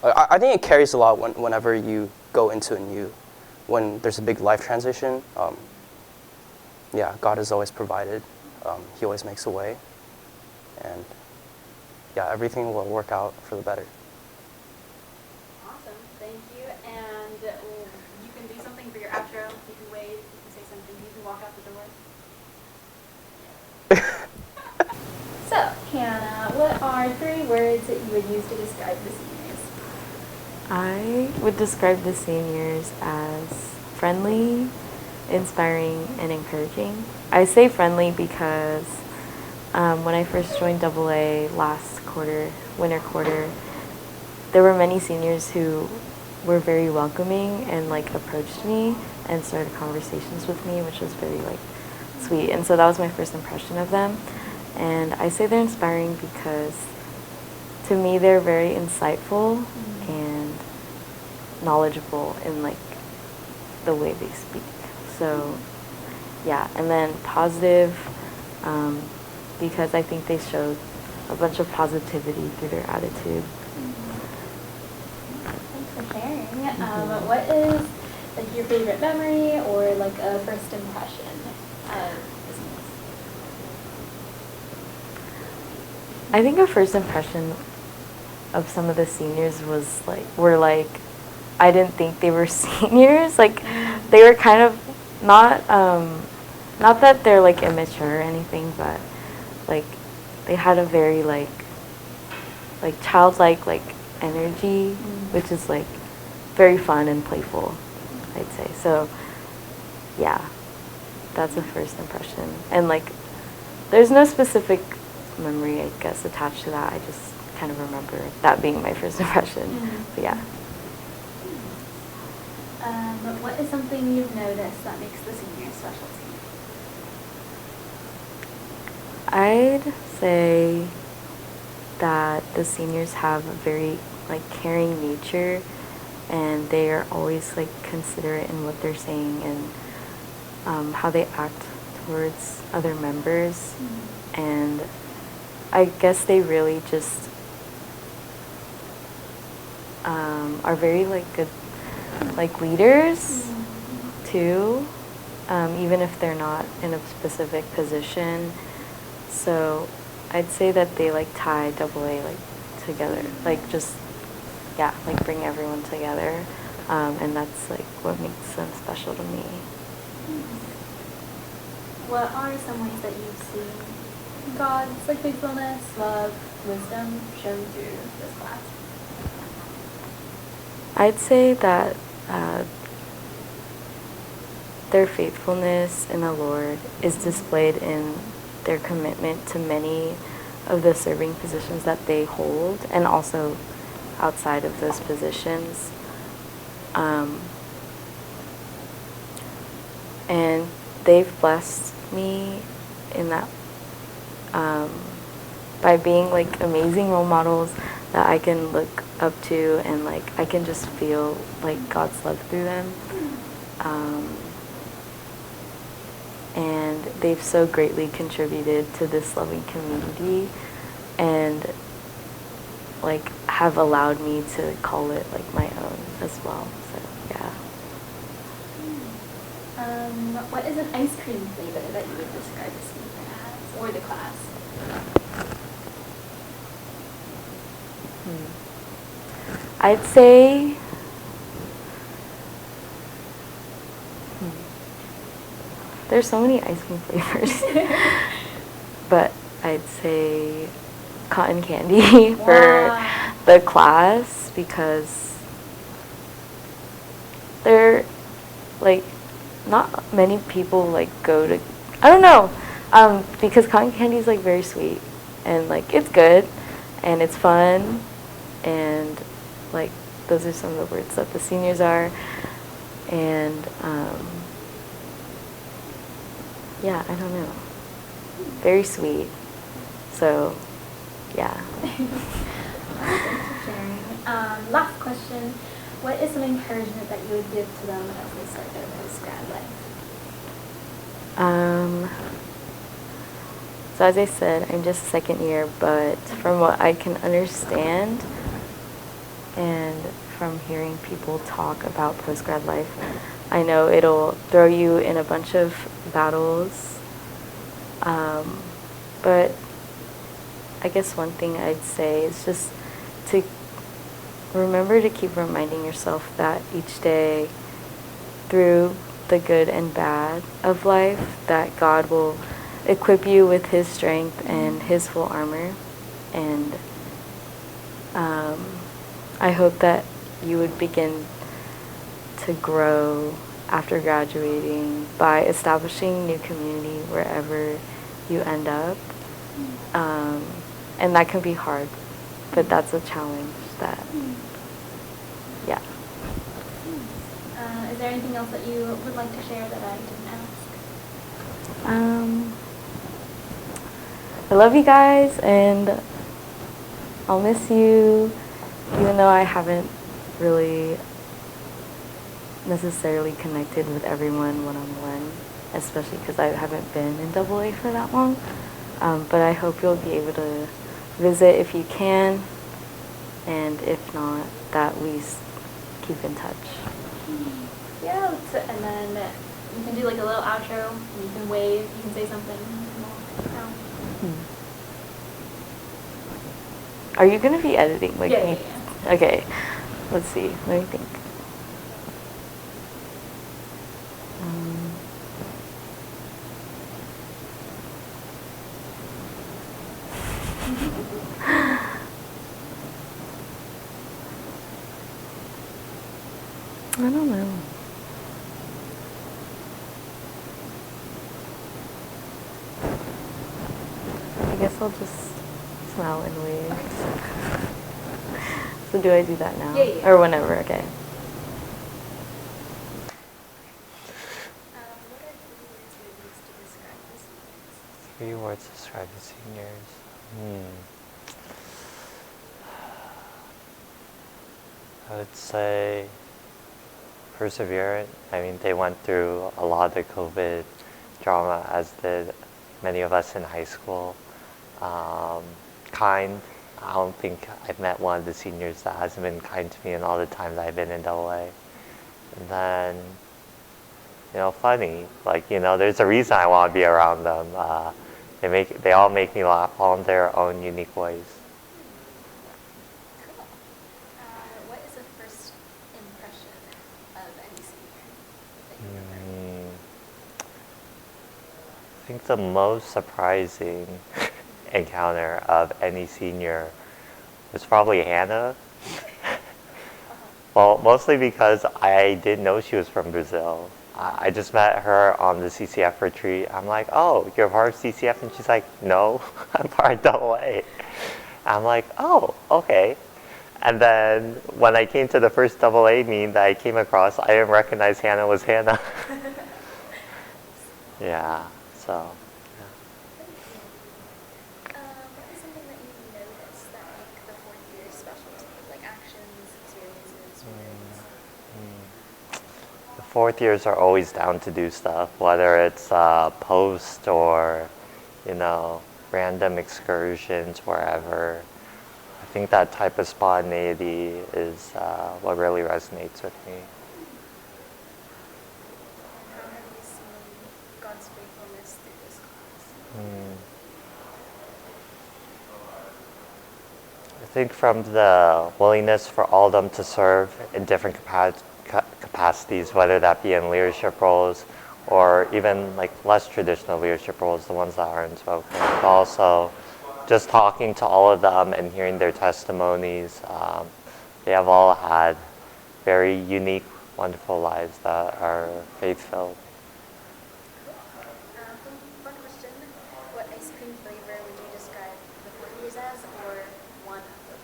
I think it carries a lot whenever you go into when there's a big life transition. Yeah, God has always provided. He always makes a way. And yeah, everything will work out for the better. Awesome, thank you. And you can do something for your outro. You can wave, you can say something, you can walk out the door. So, Hannah, what are 3 words that you would use to describe the seniors? I would describe the seniors as friendly, inspiring, and encouraging. I say friendly because when I first joined AA last winter quarter, there were many seniors who were very welcoming and like approached me and started conversations with me, which was very like sweet. And so that was my first impression of them. And I say they're inspiring because to me they're very insightful and knowledgeable in like the way they speak. So yeah, and then positive because I think they showed a bunch of positivity through their attitude. Thanks for sharing. What is like your favorite memory or like a first impression of the seniors? I think a first impression of some of the seniors were like I didn't think they were seniors. Like they were kind of not that they're like immature or anything, but like they had a very like childlike like energy, which is like very fun and playful, I'd say. So yeah, that's a first impression. And like there's no specific memory, I guess, attached to that. I just kind of remember that being my first impression. But yeah. What is something you've noticed that makes the seniors special to you? I'd say that the seniors have a very like caring nature, and they are always like considerate in what they're saying and how they act towards other members. And I guess they really just are very like good like leaders too, even if they're not in a specific position. So I'd say that they like tie AA like together, like just like bring everyone together, and that's like what makes them special to me. What are some ways that you've seen God's like faithfulness, love, wisdom shown through this class? I'd say that their faithfulness in the Lord is displayed in their commitment to many of the serving positions that they hold, and also outside of those positions. And they've blessed me in that by being like amazing role models that I can look up to, and like I can just feel like God's love through them. And they've so greatly contributed to this loving community, and like have allowed me to call it like my own as well. So yeah. What is an ice cream flavor that you would describe the senior as, or the class? I'd say there's so many ice cream flavors, but I'd say cotton candy for the class, because they're like not many people like go to, I don't know, because cotton candy is like very sweet and like it's good and it's fun, and like those are some of the words that the seniors are. And yeah, I don't know. very sweet. So, yeah. Thanks for sharing. Last question. What is some encouragement that you would give to them as they start their post-grad life? So as I said, I'm just second year, but from what I can understand and from hearing people talk about post-grad life, I know it'll throw you in a bunch of battles. But I guess one thing I'd say is just to remember to keep reminding yourself that each day, through the good and bad of life, that God will equip you with His strength and His full armor. And I hope that you would begin to grow after graduating by establishing new community wherever you end up. And that can be hard, but that's a challenge that, yeah. Is there anything else that you would like to share that I didn't ask? I love you guys, and I'll miss you, even though I haven't really necessarily connected with everyone one-on-one, especially because I haven't been in AA for that long. But I hope you'll be able to visit if you can, and if not, that we keep in touch. Yeah, and then you can do like a little outro, and you can wave, you can say something. And we'll count. Are you going to be editing? Like Yeah, me? yeah. Okay, let's see. Let me think. I don't know. I guess I'll just smile and wave. So do I do that now? Yeah. Or whenever, okay. What are 3 words you would use to describe the seniors? 3 words describe the seniors. I would say perseverant. I mean, they went through a lot of COVID drama, as did many of us in high school. Kind. I don't think I've met one of the seniors that hasn't been kind to me in all the times I've been in AA. And then, funny. Like, there's a reason I want to be around them. They all make me laugh, all in their own unique ways. Cool. What is the first impression of any senior that you remember? I think the most surprising encounter of any senior was probably Hannah. Well, mostly because I didn't know she was from Brazil. I just met her on the CCF retreat. I'm like, oh, you're part of CCF? And she's like, no, I'm part of AA. I'm like, oh, okay. And then when I came to the first AA meeting that I came across, I didn't recognize Hannah was Hannah. Yeah, so. What is something that you noticed that make the 4th year special to you? Like actions, experiences, words? The 4th years are always down to do stuff, whether it's post or, random excursions, wherever. I think that type of spontaneity is what really resonates with me. How have you seen God's faithfulness through this class? I think from the willingness for all of them to serve in different capacities, whether that be in leadership roles or even like less traditional leadership roles, the ones that aren't spoken, but also just talking to all of them and hearing their testimonies. They have all had very unique, wonderful lives that are faith-filled. One question. What ice cream flavor would you describe the 4th years as, or one of the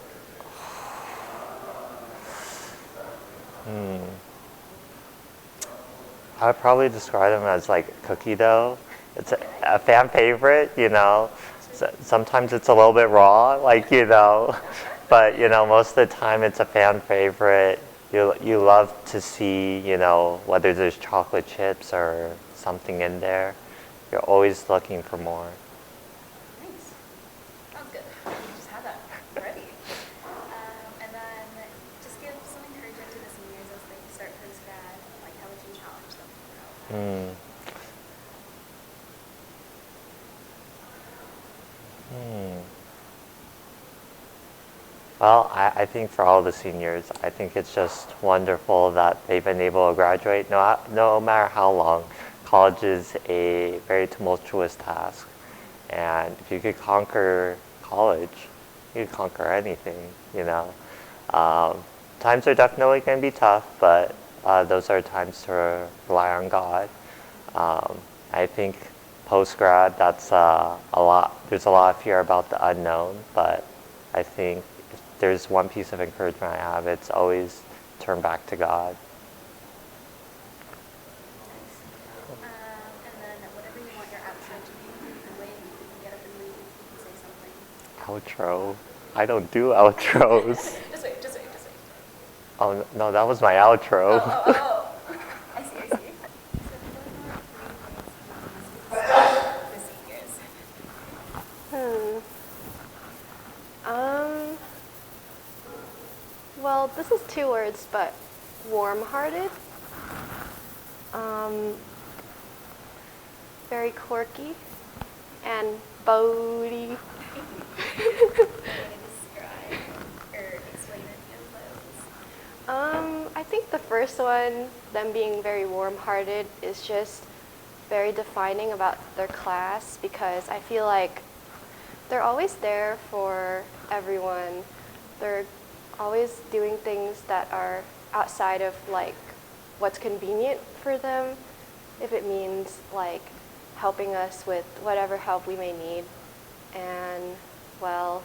4? I would probably describe them as like cookie dough. it's a fan favorite, you know. Sometimes it's a little bit raw, like, you know, but, you know, most of the time it's a fan favorite. You love to see, you know, whether there's chocolate chips or something in there. You're always looking for more. Nice. Sounds good. You just have that ready. And then just give some encouragement to the seniors as they start post-grad, like how would you challenge them throughout? Well, I think for all the seniors, I think it's just wonderful that they've been able to graduate no matter how long. College is a very tumultuous task. And if you could conquer college, you could conquer anything, you know. Times are definitely going to be tough, but those are times to rely on God. I think post-grad, that's a lot. There's a lot of fear about the unknown, but I think if there's one piece of encouragement I have, it's always turn back to God. And then whatever you want your outro to be, you can wait, you can get up and leave, you can say something. Outro? I don't do outros. Just wait. Oh, no, that was my outro. Oh. I see. So what are 3 things you use the seniors? Well, this is 2 words, but warm-hearted. Very quirky and boaty. I think the first one, them being very warm-hearted, is just very defining about their class, because I feel like they're always there for everyone. They're always doing things that are outside of like what's convenient for them, if it means like helping us with whatever help we may need. And well,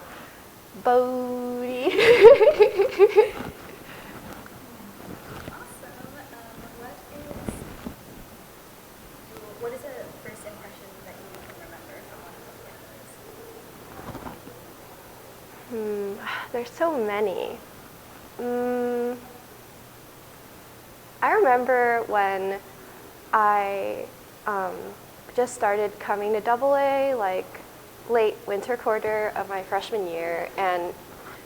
Bodhi. What is a first impression that you can remember from one of the campers? There's so many. I remember when I just started coming to AA, like late winter quarter of my freshman year, and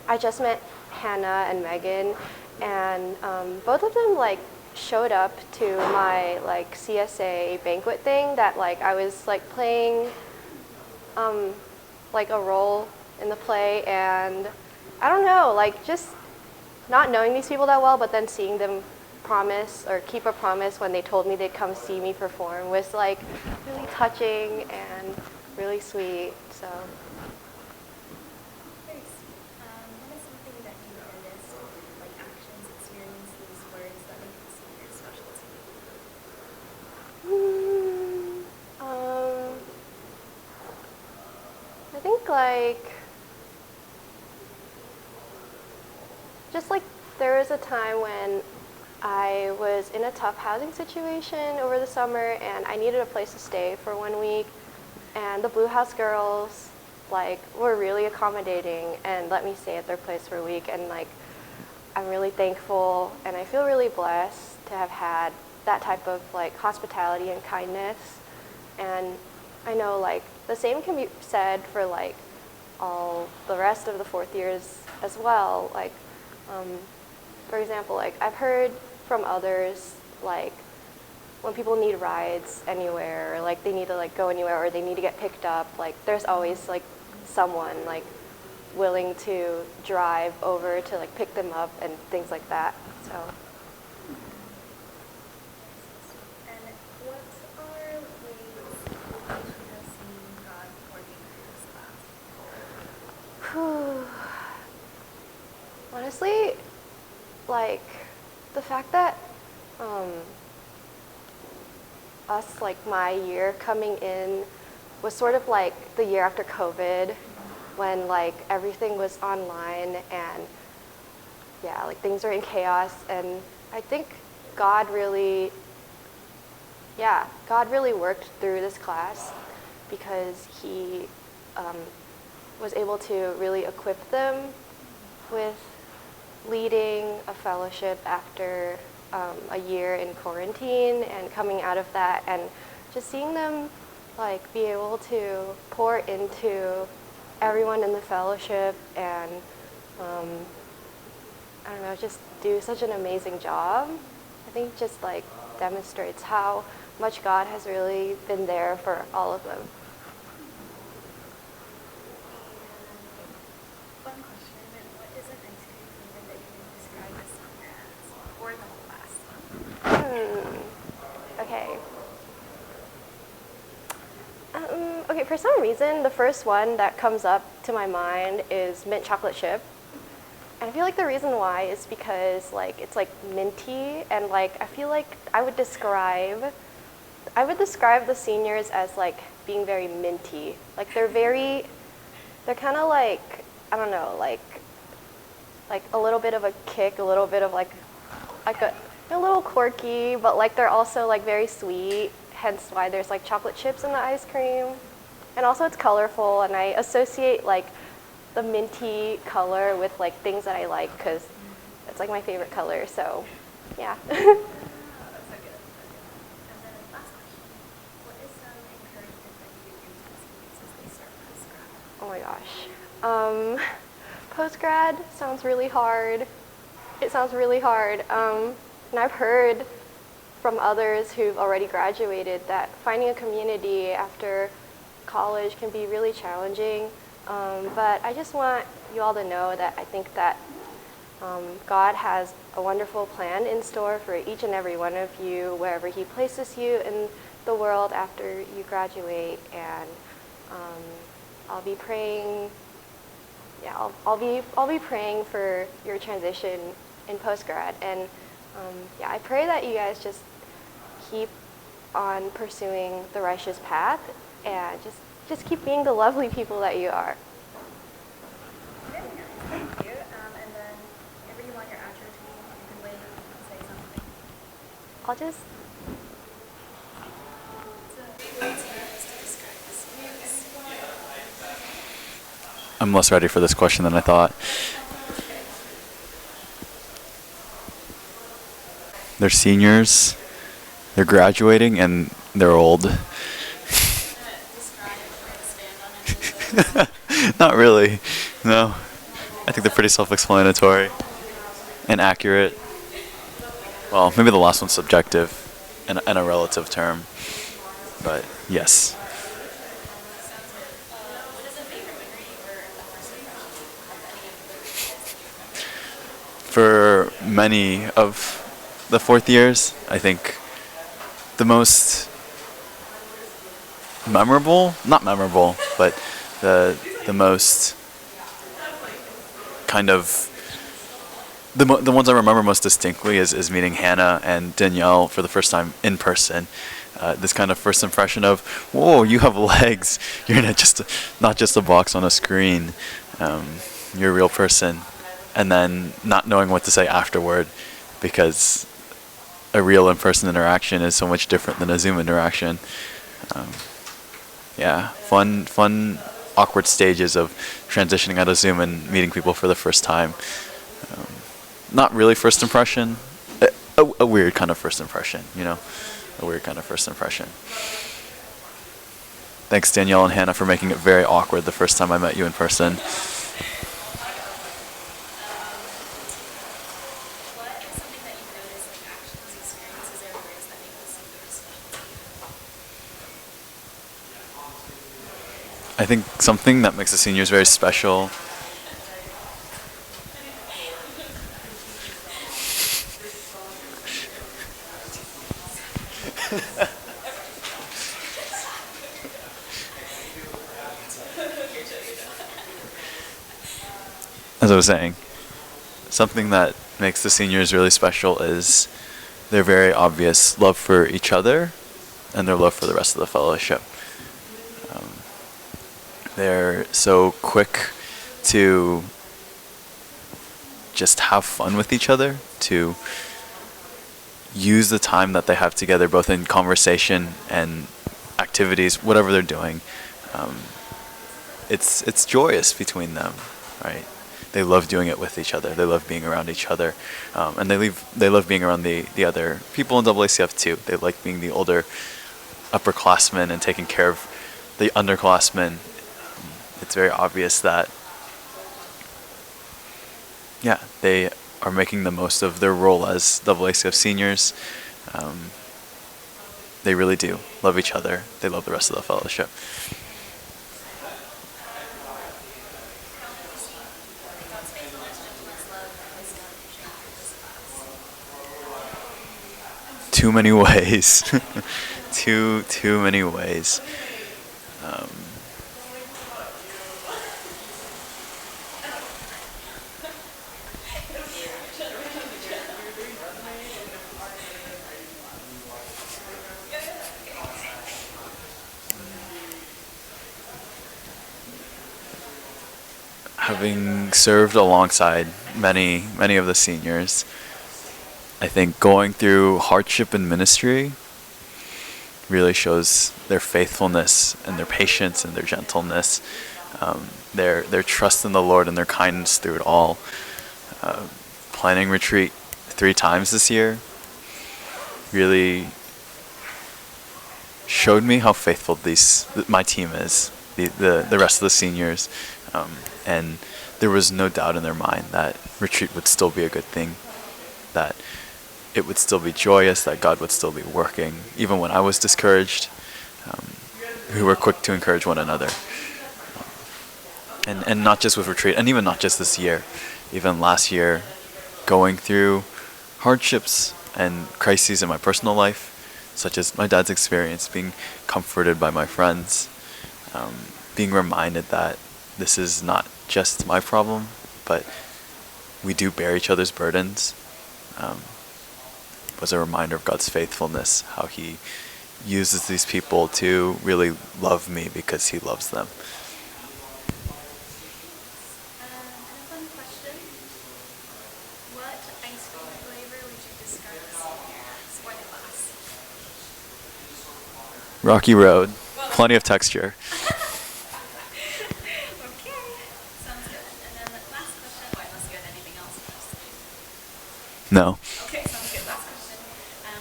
I just met Hannah and Megan, and both of them like showed up to my like CSA banquet thing that like I was like playing like a role in the play, and I don't know, like just not knowing these people that well, but then seeing them promise or keep a promise when they told me they'd come see me perform was like really touching and really sweet. So. What is something that you noticed, like actions, experiences, words that make the seniors special to you? I think like just like there was a time when I was in a tough housing situation over the summer and I needed a place to stay for 1 week, and the Blue House girls like were really accommodating and let me stay at their place for a week, and like I'm really thankful and I feel really blessed to have had that type of like hospitality and kindness. And I know like the same can be said for like all the rest of the 4th years as well. Like for example, like I've heard from others, like when people need rides anywhere, or like they need to like go anywhere, or they need to get picked up, like there's always like someone like willing to drive over to like pick them up and things like that. So. And what are ways you have seen God working through this class? Honestly, like the fact that us, like my year coming in was sort of like the year after COVID, when like everything was online and like things are in chaos, and I think God really yeah, God really worked through this class because He was able to really equip them with leading a fellowship after a year in quarantine and coming out of that, and just seeing them like be able to pour into everyone in the fellowship and I don't know, just do such an amazing job. I think just like demonstrates how much God has really been there for all of them. One question, what is an ice cream flavor that you would describe as summer as, or the whole class? Okay. Okay, for some reason, the first one that comes up to my mind is mint chocolate chip. And I feel like the reason why is because like it's like minty, and like I feel like I would describe the seniors as like being very minty. Like they're kind of like, I don't know, like a little bit of a kick, a little bit of like a little quirky, but like they're also like very sweet, hence why there's like chocolate chips in the ice cream. And also it's colorful, and I associate like the minty color with like things that I like because it's like my favorite color, so yeah. That's so good. And then last question, what is some encouragement that you would give to students as they start postgrad? Oh my gosh. Postgrad sounds really hard. It sounds really hard. And I've heard from others who've already graduated that finding a community after college can be really challenging. But I just want you all to know that I think that God has a wonderful plan in store for each and every one of you wherever He places you in the world after you graduate. And I'll be praying. Yeah, I'll be praying for your transition in postgrad. And yeah, I pray that you guys just keep on pursuing the righteous path and just keep being the lovely people that you are. Very nice, thank you. And then whenever you want your outro to be, you can wait and say something. I'll just... I'm less ready for this question than I thought. They're seniors, they're graduating, and they're old. Not really, no. I think they're pretty self-explanatory and accurate. Well, maybe the last one's subjective and a relative term, but yes. For many of the fourth years, I think the most memorable, not memorable, but the most kind of the ones I remember most distinctly is meeting Hannah and Danielle for the first time in person. This kind of first impression of, whoa, you have legs. You're not just a box on a screen. You're a real person. And then not knowing what to say afterward, because a real in-person interaction is so much different than a Zoom interaction. Yeah, fun, awkward stages of transitioning out of Zoom and meeting people for the first time. Not really first impression, a weird kind of first impression, you know, a weird kind of first impression. Thanks, Danielle and Hannah, for making it very awkward the first time I met you in person. I think something that makes the seniors very special as I was saying, something that makes the seniors really special is their very obvious love for each other and their love for the rest of the fellowship. They're so quick to just have fun with each other, to use the time that they have together, both in conversation and activities, whatever they're doing. It's joyous between them, right? They love doing it with each other. They love being around each other, and they love being around the other people in AACF too. They like being the older upperclassmen and taking care of the underclassmen. It's very obvious that, yeah, they are making the most of their role as AACF seniors. They really do love each other. They love the rest of the fellowship. Too many ways. too many ways. Having served alongside many of the seniors, I think going through hardship in ministry really shows their faithfulness and their patience and their gentleness, their trust in the Lord and their kindness through it all. Planning retreat 3 times this year really showed me how faithful my team is, the rest of the seniors, and there was no doubt in their mind that retreat would still be a good thing, that it would still be joyous, that God would still be working. Even when I was discouraged, we were quick to encourage one another. And not just with retreat, and even not just this year, even last year, going through hardships and crises in my personal life, such as my dad's experience, being comforted by my friends, being reminded that this is not just my problem, but we do bear each other's burdens. Was a reminder of God's faithfulness, how he uses these people to really love me because he loves them. And a fun question. What ice cream flavor would you describe as for the class? Rocky Road. Plenty of texture. Okay, sounds good. And then the last question, unless you had anything else. No. Okay, sounds good. Last question.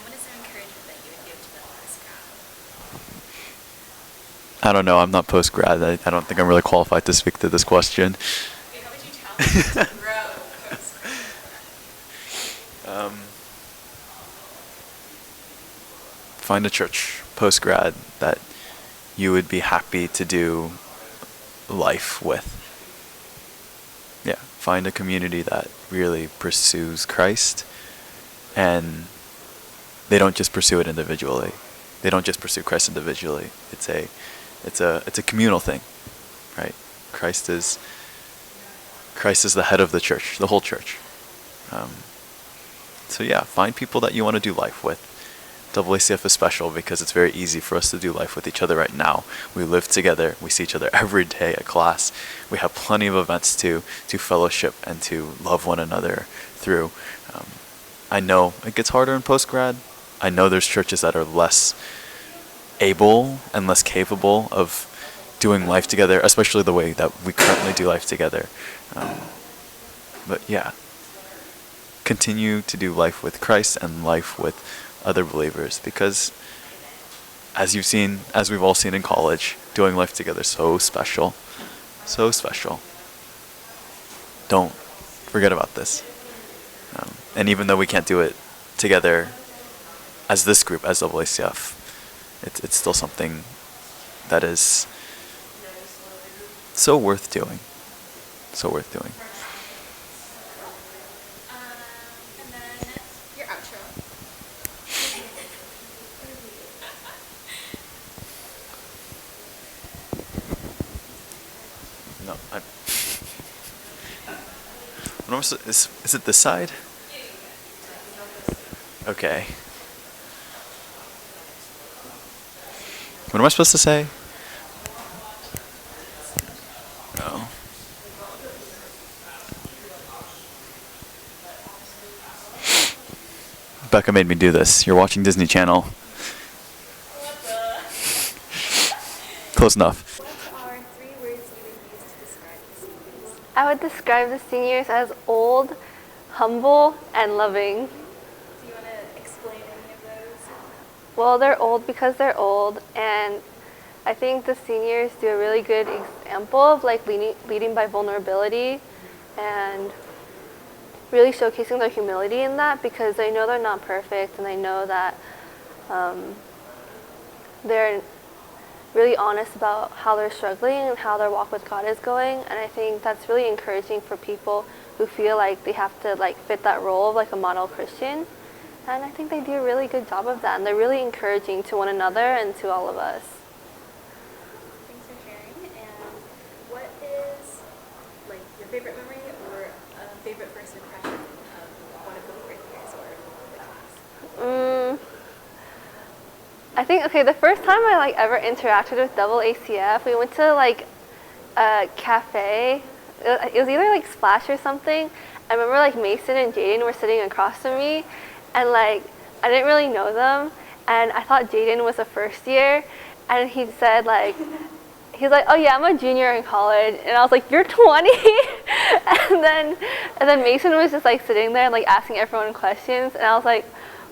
What is some encouragement that you would give to the last grad? I don't know. I'm not post-grad. I don't think I'm really qualified to speak to this question. Okay, how would you tell them to grow post-grad? Find a church post-grad that you would be happy to do life with. Yeah, find a community that really pursues Christ, and they don't just pursue it individually. They don't just pursue Christ individually. It's a communal thing, right? Christ is the head of the church, the whole church. So yeah, find people that you want to do life with. AACF is special because it's very easy for us to do life with each other right now. We live together. We see each other every day at class. We have plenty of events to fellowship and to love one another through. I know it gets harder in post-grad. I know there's churches that are less able and less capable of doing life together, especially the way that we currently do life together. But yeah, continue to do life with Christ and life with other believers, because as we've all seen in college, doing life together is so special. So special. Don't forget about this. And even though we can't do it together as this group, as AACF, it's still something that is so worth doing. So worth doing. And then your outro. No, is it this side? Okay. What am I supposed to say? Oh. Becca made me do this. You're watching Disney Channel. Close enough. What are 3 words you would use to describe the seniors? I would describe the seniors as old, humble, and loving. Do you want to explain any of those? Well, they're old because they're old, and I think the seniors do a really good example of like leading by vulnerability and really showcasing their humility in that, because they know they're not perfect and they know that they're really honest about how they're struggling and how their walk with God is going. And I think that's really encouraging for people who feel like they have to like fit that role of like a model Christian. And I think they do a really good job of that, and they're really encouraging to one another and to all of us. Thanks for sharing. And what is like your favorite memory or a favorite first impression of one of the 4th years or the class? I think, okay, the first time I like ever interacted with double ACF, we went to like a cafe. It was either like Splash or something. I remember like Mason and Jaden were sitting across from me, and like I didn't really know them, and I thought Jaden was a first year, and he said like, he's like, oh yeah, I'm a junior in college, and I was like, you're 20? and then Mason was just like sitting there and like asking everyone questions, and I was like,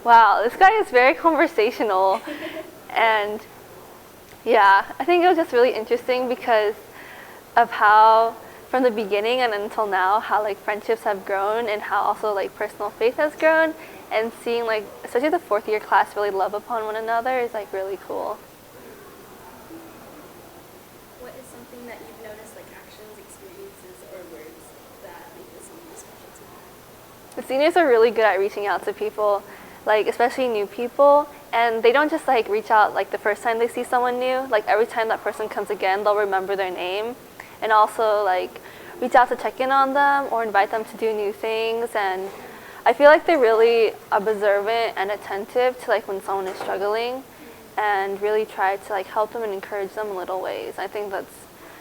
wow, this guy is very conversational. And yeah, I think it was just really interesting because of how from the beginning and until now, how like friendships have grown and how also like personal faith has grown, and seeing like especially the 4th year class really love upon one another is like really cool. What is something that you've noticed, like actions, experiences, or words that make the seniors special to you? The seniors are really good at reaching out to people, like especially new people, and they don't just like reach out like the first time they see someone new. Like every time that person comes again, they'll remember their name, and also like reach out to check in on them or invite them to do new things. And I feel like they're really observant and attentive to like when someone is struggling, and really try to like help them and encourage them in little ways. I think that's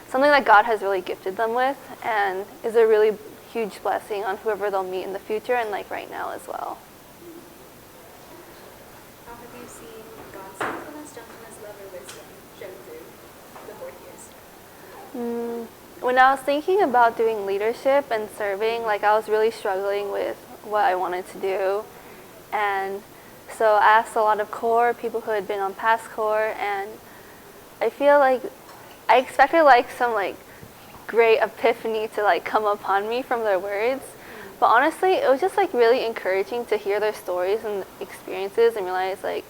something that God has really gifted them with, and is a really huge blessing on whoever they'll meet in the future and like right now as well. How have you seen God's faithfulness, gentleness, love, or wisdom shown through the 4th years? When I was thinking about doing leadership and serving, like I was really struggling with what I wanted to do. And so I asked a lot of core people who had been on past core, and I feel like I expected like some like great epiphany to like come upon me from their words. But honestly, it was just like really encouraging to hear their stories and experiences and realize like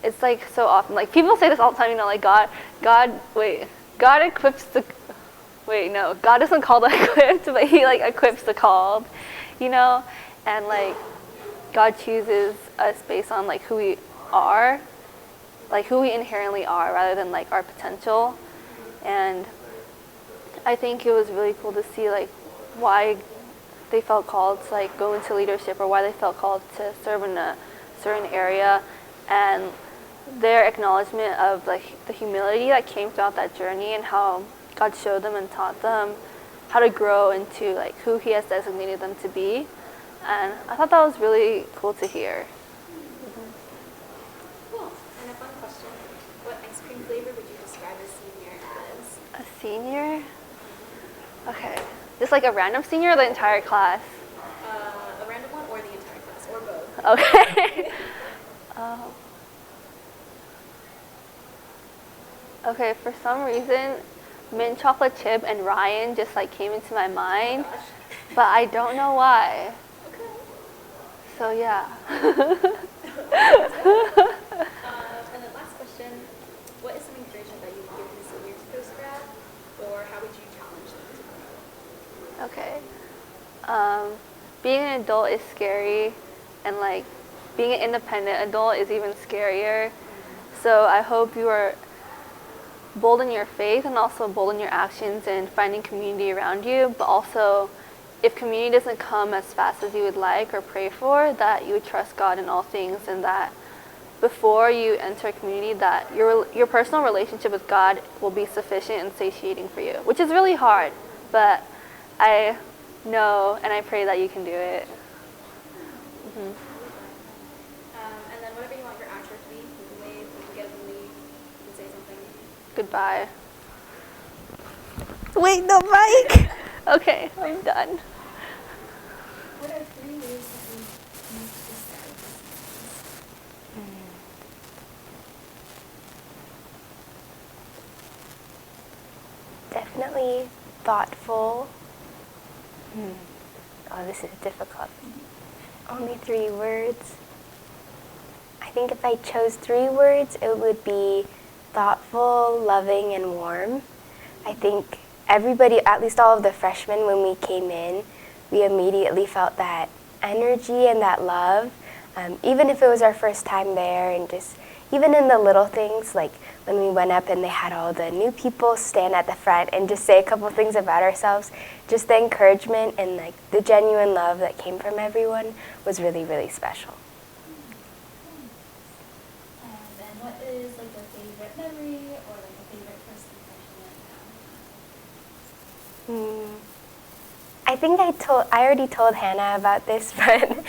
it's like so often like people say this all the time, you know, like God equips the God doesn't call the equipped, but he like equips the called, you know, and like God chooses us based on like who we are, like who we inherently are rather than like our potential. And I think it was really cool to see like why they felt called to like go into leadership, or why they felt called to serve in a certain area, and their acknowledgement of like the humility that came throughout that journey, and how God showed them and taught them how to grow into like who he has designated them to be. And I thought that was really cool to hear. Cool. And a fun question. What ice cream flavor would you describe a senior as? A senior? Okay. Just like a random senior or the entire class? A random one or the entire class, or both. Okay. Okay, for some reason, mint chocolate chip and Ryan just like came into my mind, but I don't know why. Okay. So yeah. And then last question, what is some encouragement that you would give the seniors post-grad, or how would you challenge them to grow? Okay. Being an adult is scary, and like being an independent adult is even scarier. So I hope you are bold in your faith and also bold in your actions and finding community around you, but also if community doesn't come as fast as you would like or pray for, that you would trust God in all things, and that before you enter a community that your personal relationship with God will be sufficient and satiating for you, which is really hard, but I know and I pray that you can do it. And then whatever you want your outro to be, you can wave, you can get up and leave, you can say something. Goodbye. Wait, the mic! Okay, I'm done. What are 3 ways that you use to describe Definitely thoughtful. Oh, this is difficult. Only 3 words. I think if I chose 3 words, it would be thoughtful, loving, and warm. I think everybody, at least all of the freshmen, when we came in, we immediately felt that energy and that love, even if it was our first time there, and just even in the little things, like when we went up and they had all the new people stand at the front and just say a couple things about ourselves, just the encouragement and like the genuine love that came from everyone was really, really special. And then what is like a favorite memory or like a favorite first impression right now? I think I already told Hannah about this, but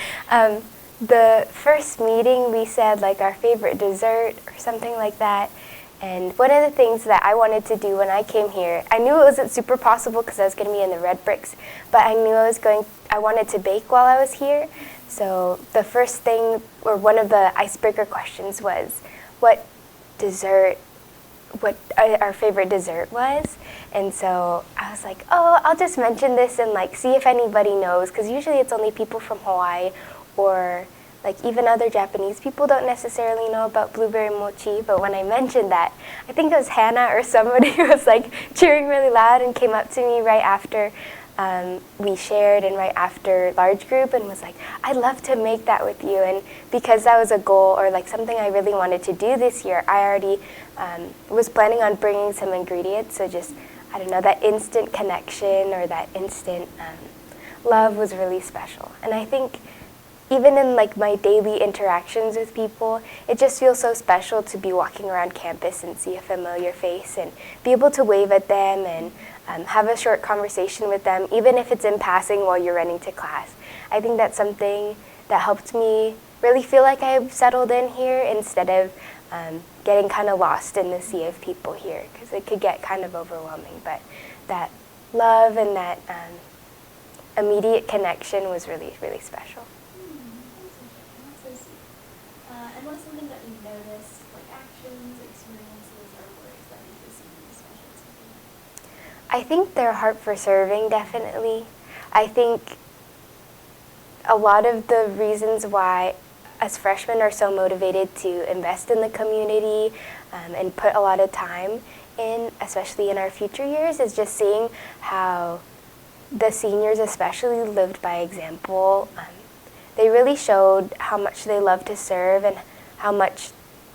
the first meeting we said like our favorite dessert or something like that. And one of the things that I wanted to do when I came here, I knew it wasn't super possible because I was going to be in the Red Bricks, but I knew I wanted to bake while I was here. So the first thing, or one of the icebreaker questions was, what our favorite dessert was. And so I was like, oh, I'll just mention this and like see if anybody knows, because usually it's only people from Hawaii or like even other Japanese people don't necessarily know about blueberry mochi. But when I mentioned that, I think it was Hannah or somebody who was like cheering really loud and came up to me right after we shared and right after large group and was like, I'd love to make that with you. And because that was a goal or like something I really wanted to do this year, I already was planning on bringing some ingredients. So just, I don't know, that instant connection or that instant love was really special. And I think even in like my daily interactions with people, it just feels so special to be walking around campus and see a familiar face and be able to wave at them and have a short conversation with them, even if it's in passing while you're running to class. I think that's something that helped me really feel like I've settled in here instead of getting kind of lost in the sea of people here, because it could get kind of overwhelming. But that love and that immediate connection was really, really special. And what is something that you've noticed, like actions, experiences, or words that make this season special to you? I think their heart for serving, definitely. I think a lot of the reasons why us freshmen are so motivated to invest in the community and put a lot of time in, especially in our future years, is just seeing how the seniors especially lived by example. They really showed how much they love to serve and how much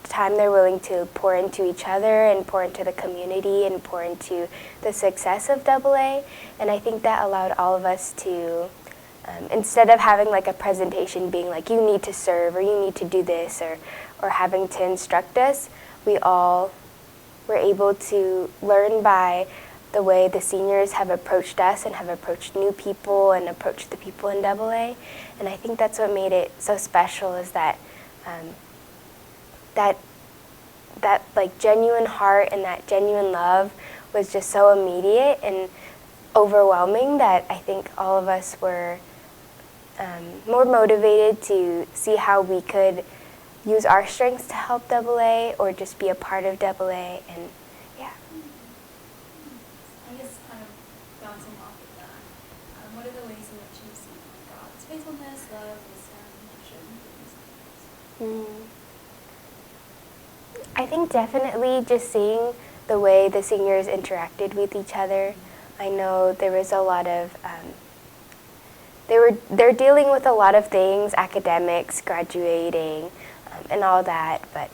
time they're willing to pour into each other and pour into the community and pour into the success of AA. And I think that allowed all of us to, instead of having like a presentation being like, you need to serve or you need to do this or having to instruct us, we all were able to learn by the way the seniors have approached us and have approached new people and approached the people in AA. And I think that's what made it so special, is that that like genuine heart and that genuine love was just so immediate and overwhelming that I think all of us were more motivated to see how we could use our strengths to help AA or just be a part of AA. And yeah. I guess kind of bouncing off of that, what are the ways in which you've seen God's faithfulness, love, wisdom, compassion, things like this? I think definitely just seeing the way the seniors interacted with each other. I know there was a lot of, they're dealing with a lot of things, academics, graduating, and all that, but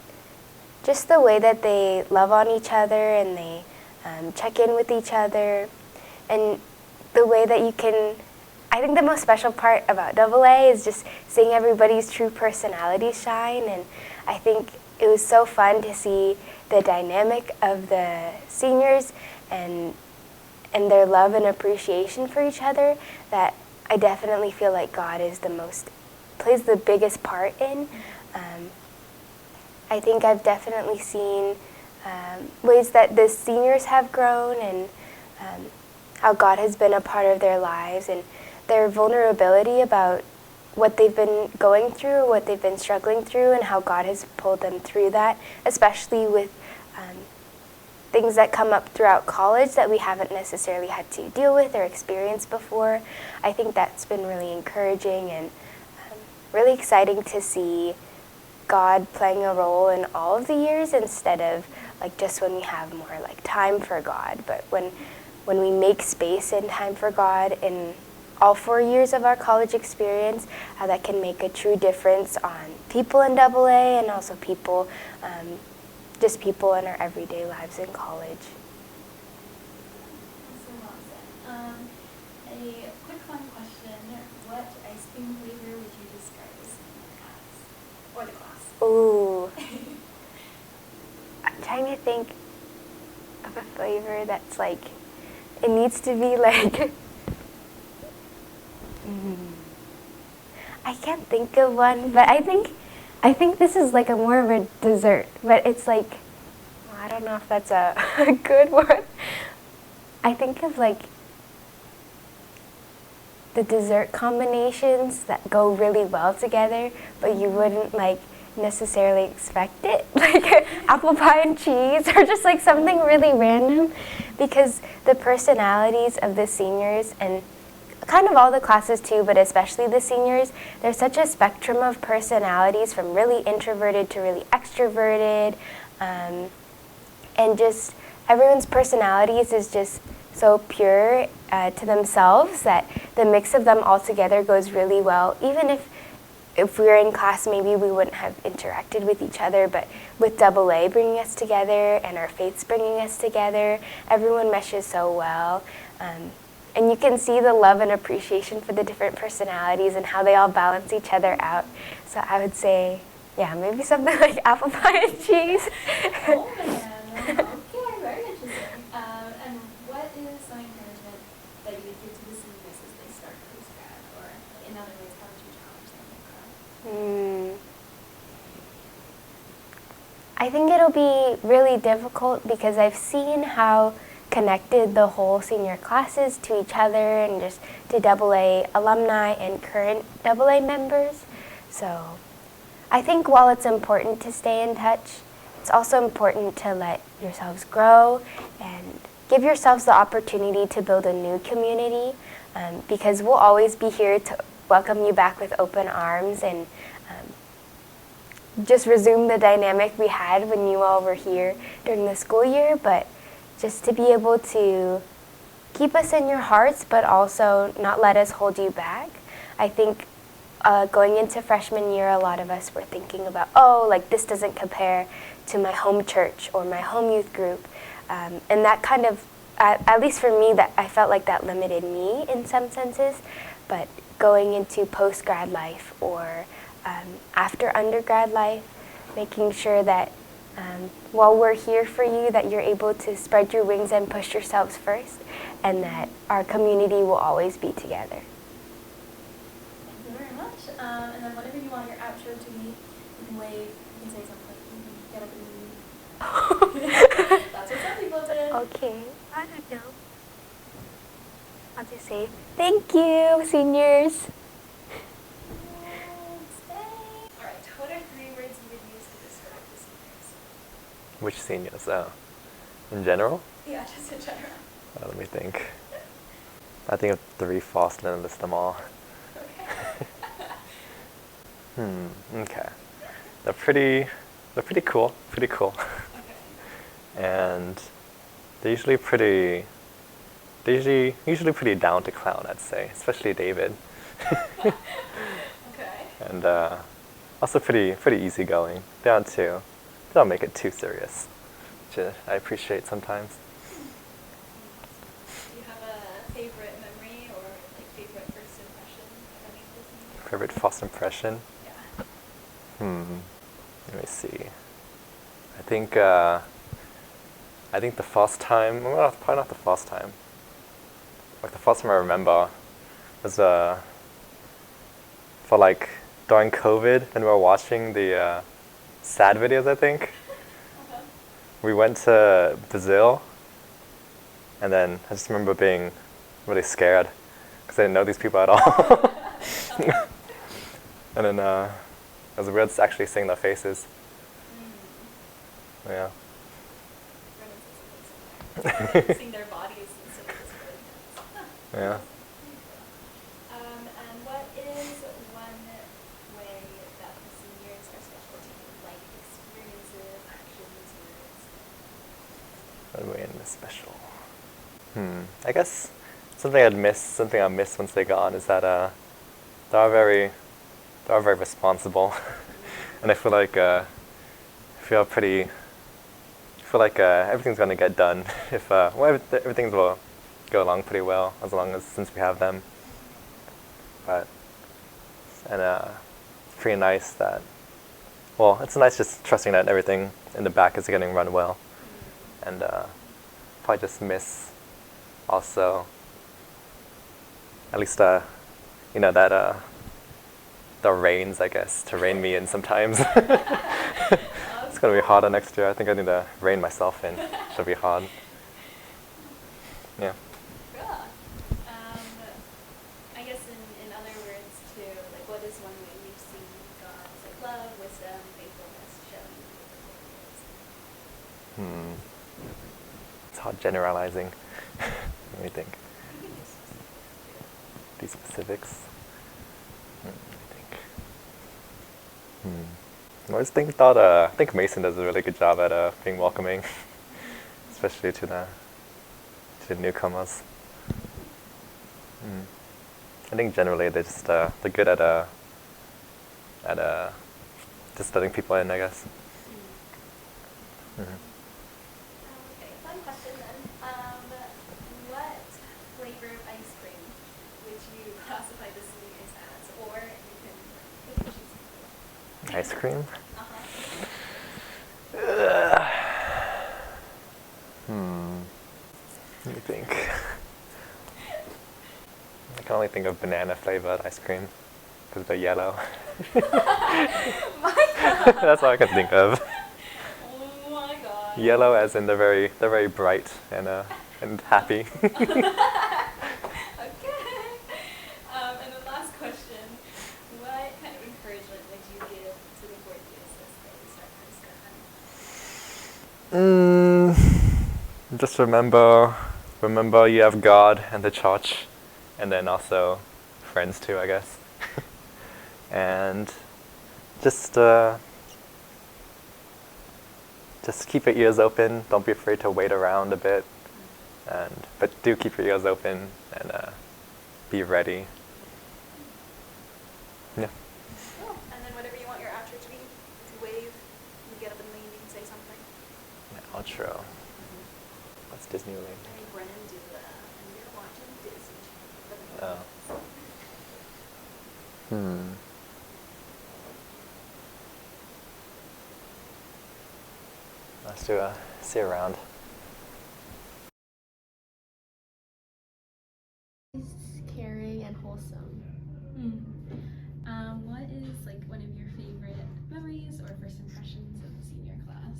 just the way that they love on each other and they check in with each other, and the way that you can, I think the most special part about AA is just seeing everybody's true personalities shine. And I think it was so fun to see the dynamic of the seniors and their love and appreciation for each other, that I definitely feel like God is the most plays the biggest part in. I think I've definitely seen ways that the seniors have grown and how God has been a part of their lives and their vulnerability about what they've been going through, what they've been struggling through, and how God has pulled them through that, especially with things that come up throughout college that we haven't necessarily had to deal with or experience before. I think that's been really encouraging and really exciting to see God playing a role in all of the years instead of like just when we have more like time for God, but when we make space and time for God in all 4 years of our college experience, how that can make a true difference on people in AA and also people, just people in our everyday lives in college. A quick fun question. What ice cream flavor would you describe as in the class? Or the class? Ooh. I'm trying to think of a flavor that's like, it needs to be like, I can't think of one, but I think this is like a more of a dessert, but it's like, I don't know if that's a good one. I think of like the dessert combinations that go really well together, but you wouldn't like necessarily expect it, like apple pie and cheese or just like something really random, because the personalities of the seniors and kind of all the classes too, but especially the seniors, there's such a spectrum of personalities from really introverted to really extroverted, and just everyone's personalities is just so pure to themselves that the mix of them all together goes really well. Even if we were in class, maybe we wouldn't have interacted with each other, but with AA bringing us together and our faiths bringing us together, everyone meshes so well. And you can see the love and appreciation for the different personalities and how they all balance each other out. So I would say, yeah, maybe something like apple pie and cheese. Oh man, okay, very interesting. And what is some encouragement that you would give to the seniors as they start post-grad, or in other ways, how would you challenge them? I think it'll be really difficult because I've seen how connected the whole senior classes to each other and just to AA alumni and current AA members. So I think while it's important to stay in touch, it's also important to let yourselves grow and give yourselves the opportunity to build a new community, because we'll always be here to welcome you back with open arms and just resume the dynamic we had when you all were here during the school year, but just to be able to keep us in your hearts, but also not let us hold you back. I think going into freshman year, a lot of us were thinking about, oh, like this doesn't compare to my home church or my home youth group. And that kind of, at least for me, that I felt like that limited me in some senses. But going into post-grad life or after undergrad life, making sure that while we're here for you, that you're able to spread your wings and push yourselves first, and that our community will always be together. Thank you very much. And then whatever you want your outro to be, you can wave, you can say something, you can get up and leave. That's what some people did. Okay, I don't know. I'll just say, thank you, seniors. Alright, what are 3 words you would use to describe the seniors? Which seniors? In general? Yeah, just in general. Let me think. I think of 3 fast and then list them all. Okay. Okay. They're pretty cool. Okay. And they're usually pretty down to clown, I'd say, especially David. Okay. And also pretty easygoing. They don't make it too serious, which I appreciate sometimes. Do you have a favorite memory or like favorite first impression of any of the seniors? Favorite first impression? Yeah. Let me see. I think the first time, well, probably not the first time. Like the first time I remember was for like during COVID, when we were watching the sad videos, I think. We went to Brazil, and then I just remember being really scared because I didn't know these people at all. And then it was weird actually seeing their faces. Yeah. Seeing their bodies instead of just really Yeah. And what is one way that the seniors are special to you, like experiences, actions, words? One way in the special. I guess something I missed once they got on is that they are very responsible, and I feel like everything's gonna get done if everything will go along pretty well since we have them. It's pretty nice that. Well, it's nice just trusting that everything in the back is getting run well, and probably just miss also. At least that the rains, I guess, to rein me in sometimes. It's gonna be harder next year. I think I need to rein myself in. Should be hard. Yeah. Cool. I guess in other words too, like what is one way you've seen God's like love, wisdom, faithfulness shown in the years? It's hard generalizing. Let me think. These specifics. I think Mason does a really good job at being welcoming, especially to the newcomers. I think generally they're good at just letting people in, I guess. Okay, fun question then. What flavor of ice cream would you classify the seniors as, or you can choose? Ice cream? Let me think. I can only think of banana flavored ice cream because they're yellow. My God. That's all I can think of. Oh my God. Yellow, as in they're very bright and happy. Okay. And the last question: what kind of encouragement would you give to the fourth years as they start first grad? Just remember you have God and the church, and then also friends too, I guess. And just keep your ears open. Don't be afraid to wait around a bit, but do keep your ears open and be ready. Yeah. Cool. And then whatever you want your outro to be, you wave, you get up and leave, you can say something. My outro. That's Disneyland. I mean, Brennan do the, and you're watching Disney. Oh. Let's do a see you around. Caring and wholesome. What is like one of your favorite memories or first impressions of the senior class?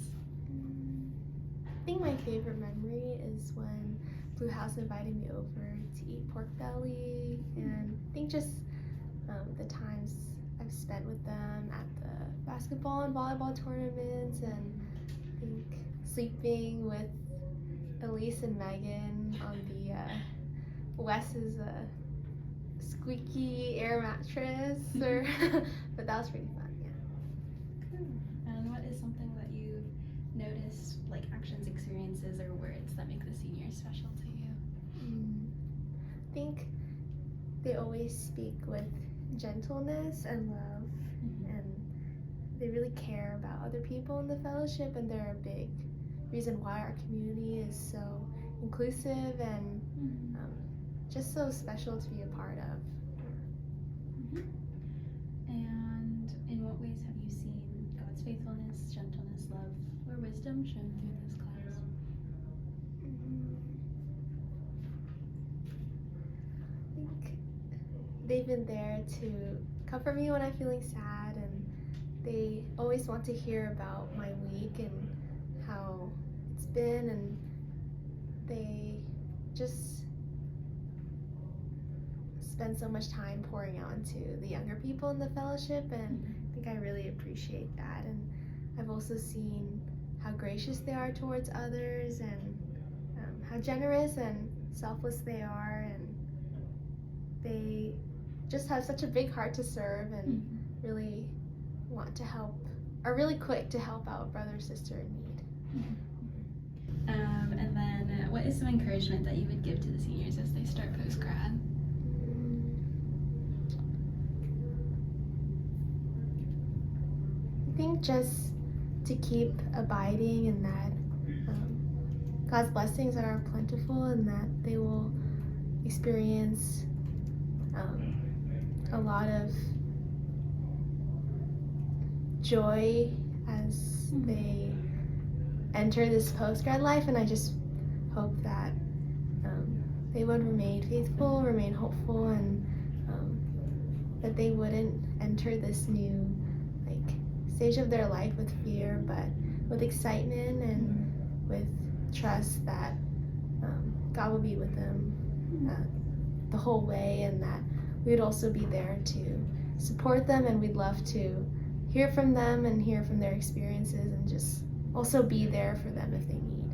I think my favorite memory is when Blue House invited me over to eat pork belly, and I think just the times I've spent with them at the basketball and volleyball tournaments, and I think sleeping with Elise and Megan on the Wes's squeaky air mattress, but that was pretty fun, yeah. Cool. And what is something that you've noticed, like actions, experiences, or words that make the seniors special to you? I think they always speak with gentleness and love, and they really care about other people in the fellowship, and they're a big reason why our community is so inclusive and just so special to be a part of. And in what ways have you seen God's faithfulness, gentleness, love, or wisdom shown through this class? I think they've been there to comfort me when I'm feeling sad, and they always want to hear about my week and how it's been, and they just spend so much time pouring out into the younger people in the fellowship, and I think I really appreciate that. And I've also seen how gracious they are towards others, and how generous and selfless they are, and they just have such a big heart to serve and really want to help, are really quick to help out brother or sister in need. And then what is some encouragement that you would give to the seniors as they start post-grad? I think just to keep abiding in that God's blessings are plentiful, and that they will experience a lot of joy as they enter this post-grad life. And I just hope that they would remain faithful, remain hopeful, and that they wouldn't enter this new stage of their life with fear, but with excitement and with trust that God will be with them the whole way, and that we would also be there to support them, and we'd love to hear from them and hear from their experiences, and just also be there for them if they need.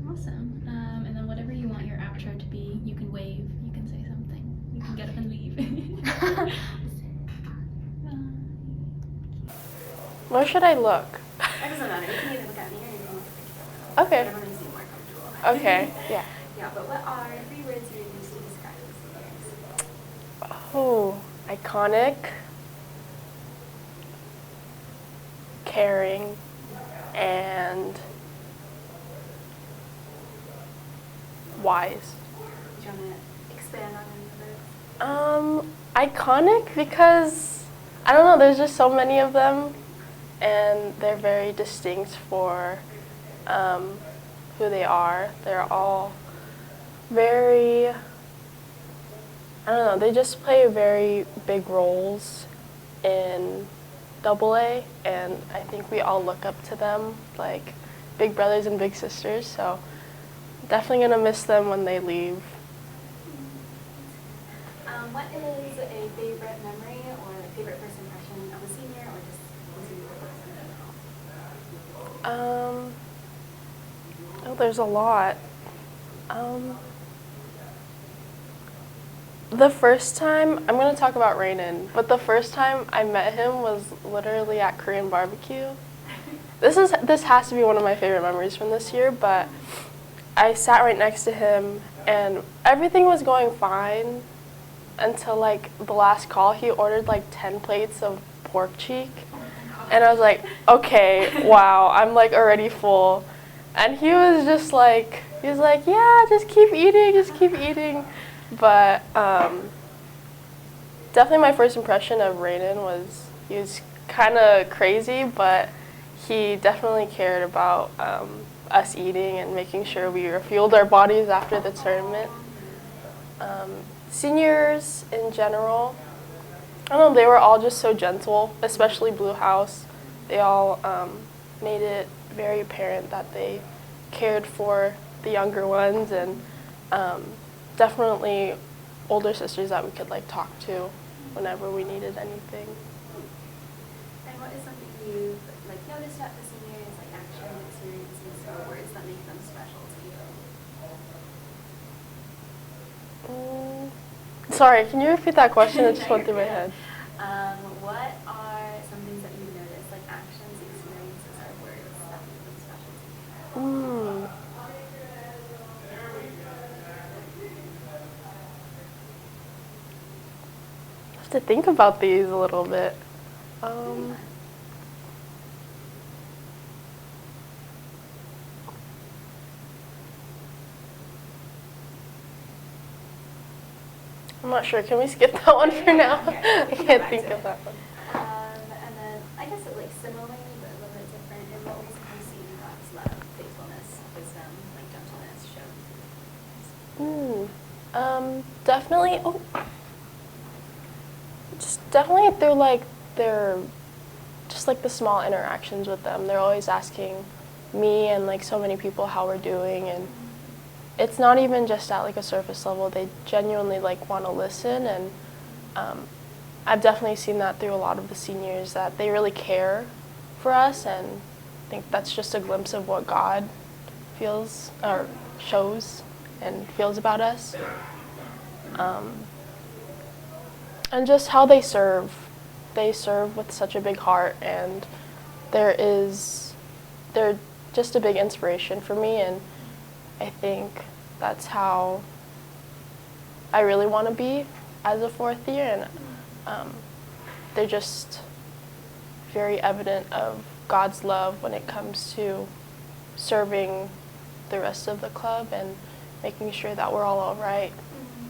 Awesome. And then whatever you want your outro to be, you can wave, you can say something, you can get up and leave. Where should I look? That doesn't matter. You can either look at me or you can look at the Okay. Whatever makes you more comfortable. Okay, yeah. Yeah, but what are 3 words you would use to describe this year? Oh, iconic, caring, and wise. Do you want to expand on any of those? Iconic because, I don't know, there's just so many of them, and they're very distinct for who they are. They're all very, I don't know, they just play very big roles in AA, and I think we all look up to them like big brothers and big sisters, so definitely gonna miss them when they leave. What is a favorite memory or favorite first impression of a senior, or just a senior person in general? Oh, there's a lot. The first time, I'm going to talk about Rainin, but the first time I met him was literally at Korean barbecue. This has to be one of my favorite memories from this year, but I sat right next to him and everything was going fine until like the last call. He ordered like 10 plates of pork cheek, and I was like, okay, wow, I'm like already full. And he was just like, yeah, just keep eating. But definitely my first impression of Rainin was he was kind of crazy, but he definitely cared about us eating and making sure we refueled our bodies after the tournament. Seniors in general, I don't know, they were all just so gentle, especially Blue House. They all made it very apparent that they cared for the younger ones, and definitely older sisters that we could like talk to whenever we needed anything. And what is something you've like noticed about the seniors, like action, experiences, or words that make them special to you? Sorry, can you repeat that question? It just went through my head. What are some things that you've noticed, like actions, experiences, or words that make them special to you? I have to think about these a little bit. I'm not sure. Can we skip that one for now? I can't think of that one. And then I guess it like similarly, but a little bit different. In what ways have you seen God's love, faithfulness, wisdom, like gentleness shown? Definitely. Just definitely through like their, just like the small interactions with them. They're always asking me and like so many people how we're doing, and it's not even just at like a surface level. They genuinely like want to listen, and I've definitely seen that through a lot of the seniors, that they really care for us, and I think that's just a glimpse of what God feels or shows and feels about us. And just how they serve. They serve with such a big heart, and they're just a big inspiration for me, and I think that's how I really want to be as a fourth year, and they're just very evident of God's love when it comes to serving the rest of the club and making sure that we're all right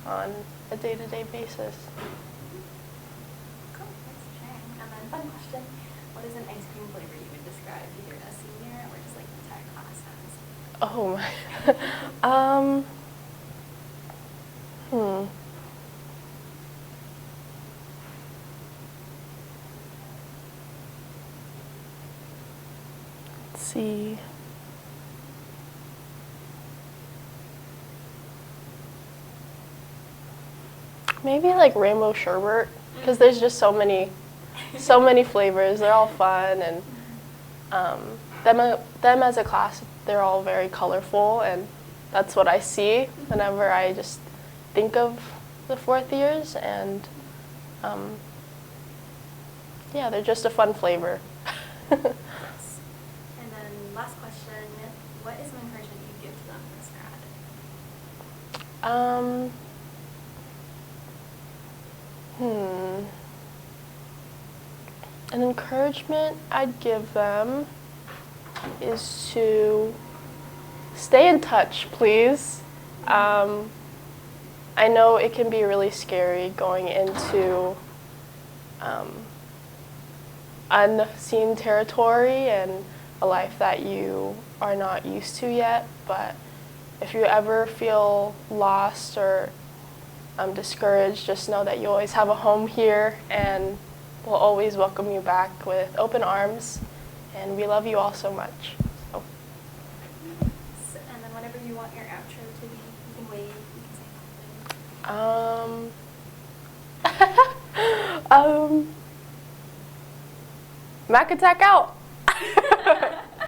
on a day-to-day basis. Cool, thanks for sharing. And then fun question, what is an ice cream flavor you would describe either a senior or just like the entire class as? Oh my. Let's see. Maybe like rainbow sherbet, because there's just so many flavors. They're all fun, and them as a class, they're all very colorful, and that's what I see whenever I just think of the fourth years, and yeah, they're just a fun flavor. And then last question, what is an encouragement you'd give to them this grad? An encouragement I'd give them is to stay in touch, please. I know it can be really scary going into unseen territory and a life that you are not used to yet, but if you ever feel lost or discouraged, just know that you always have a home here, and we'll always welcome you back with open arms, and we love you all so much. And then whenever you want your outro to be, you can wave, you can say something. Mac Attack out!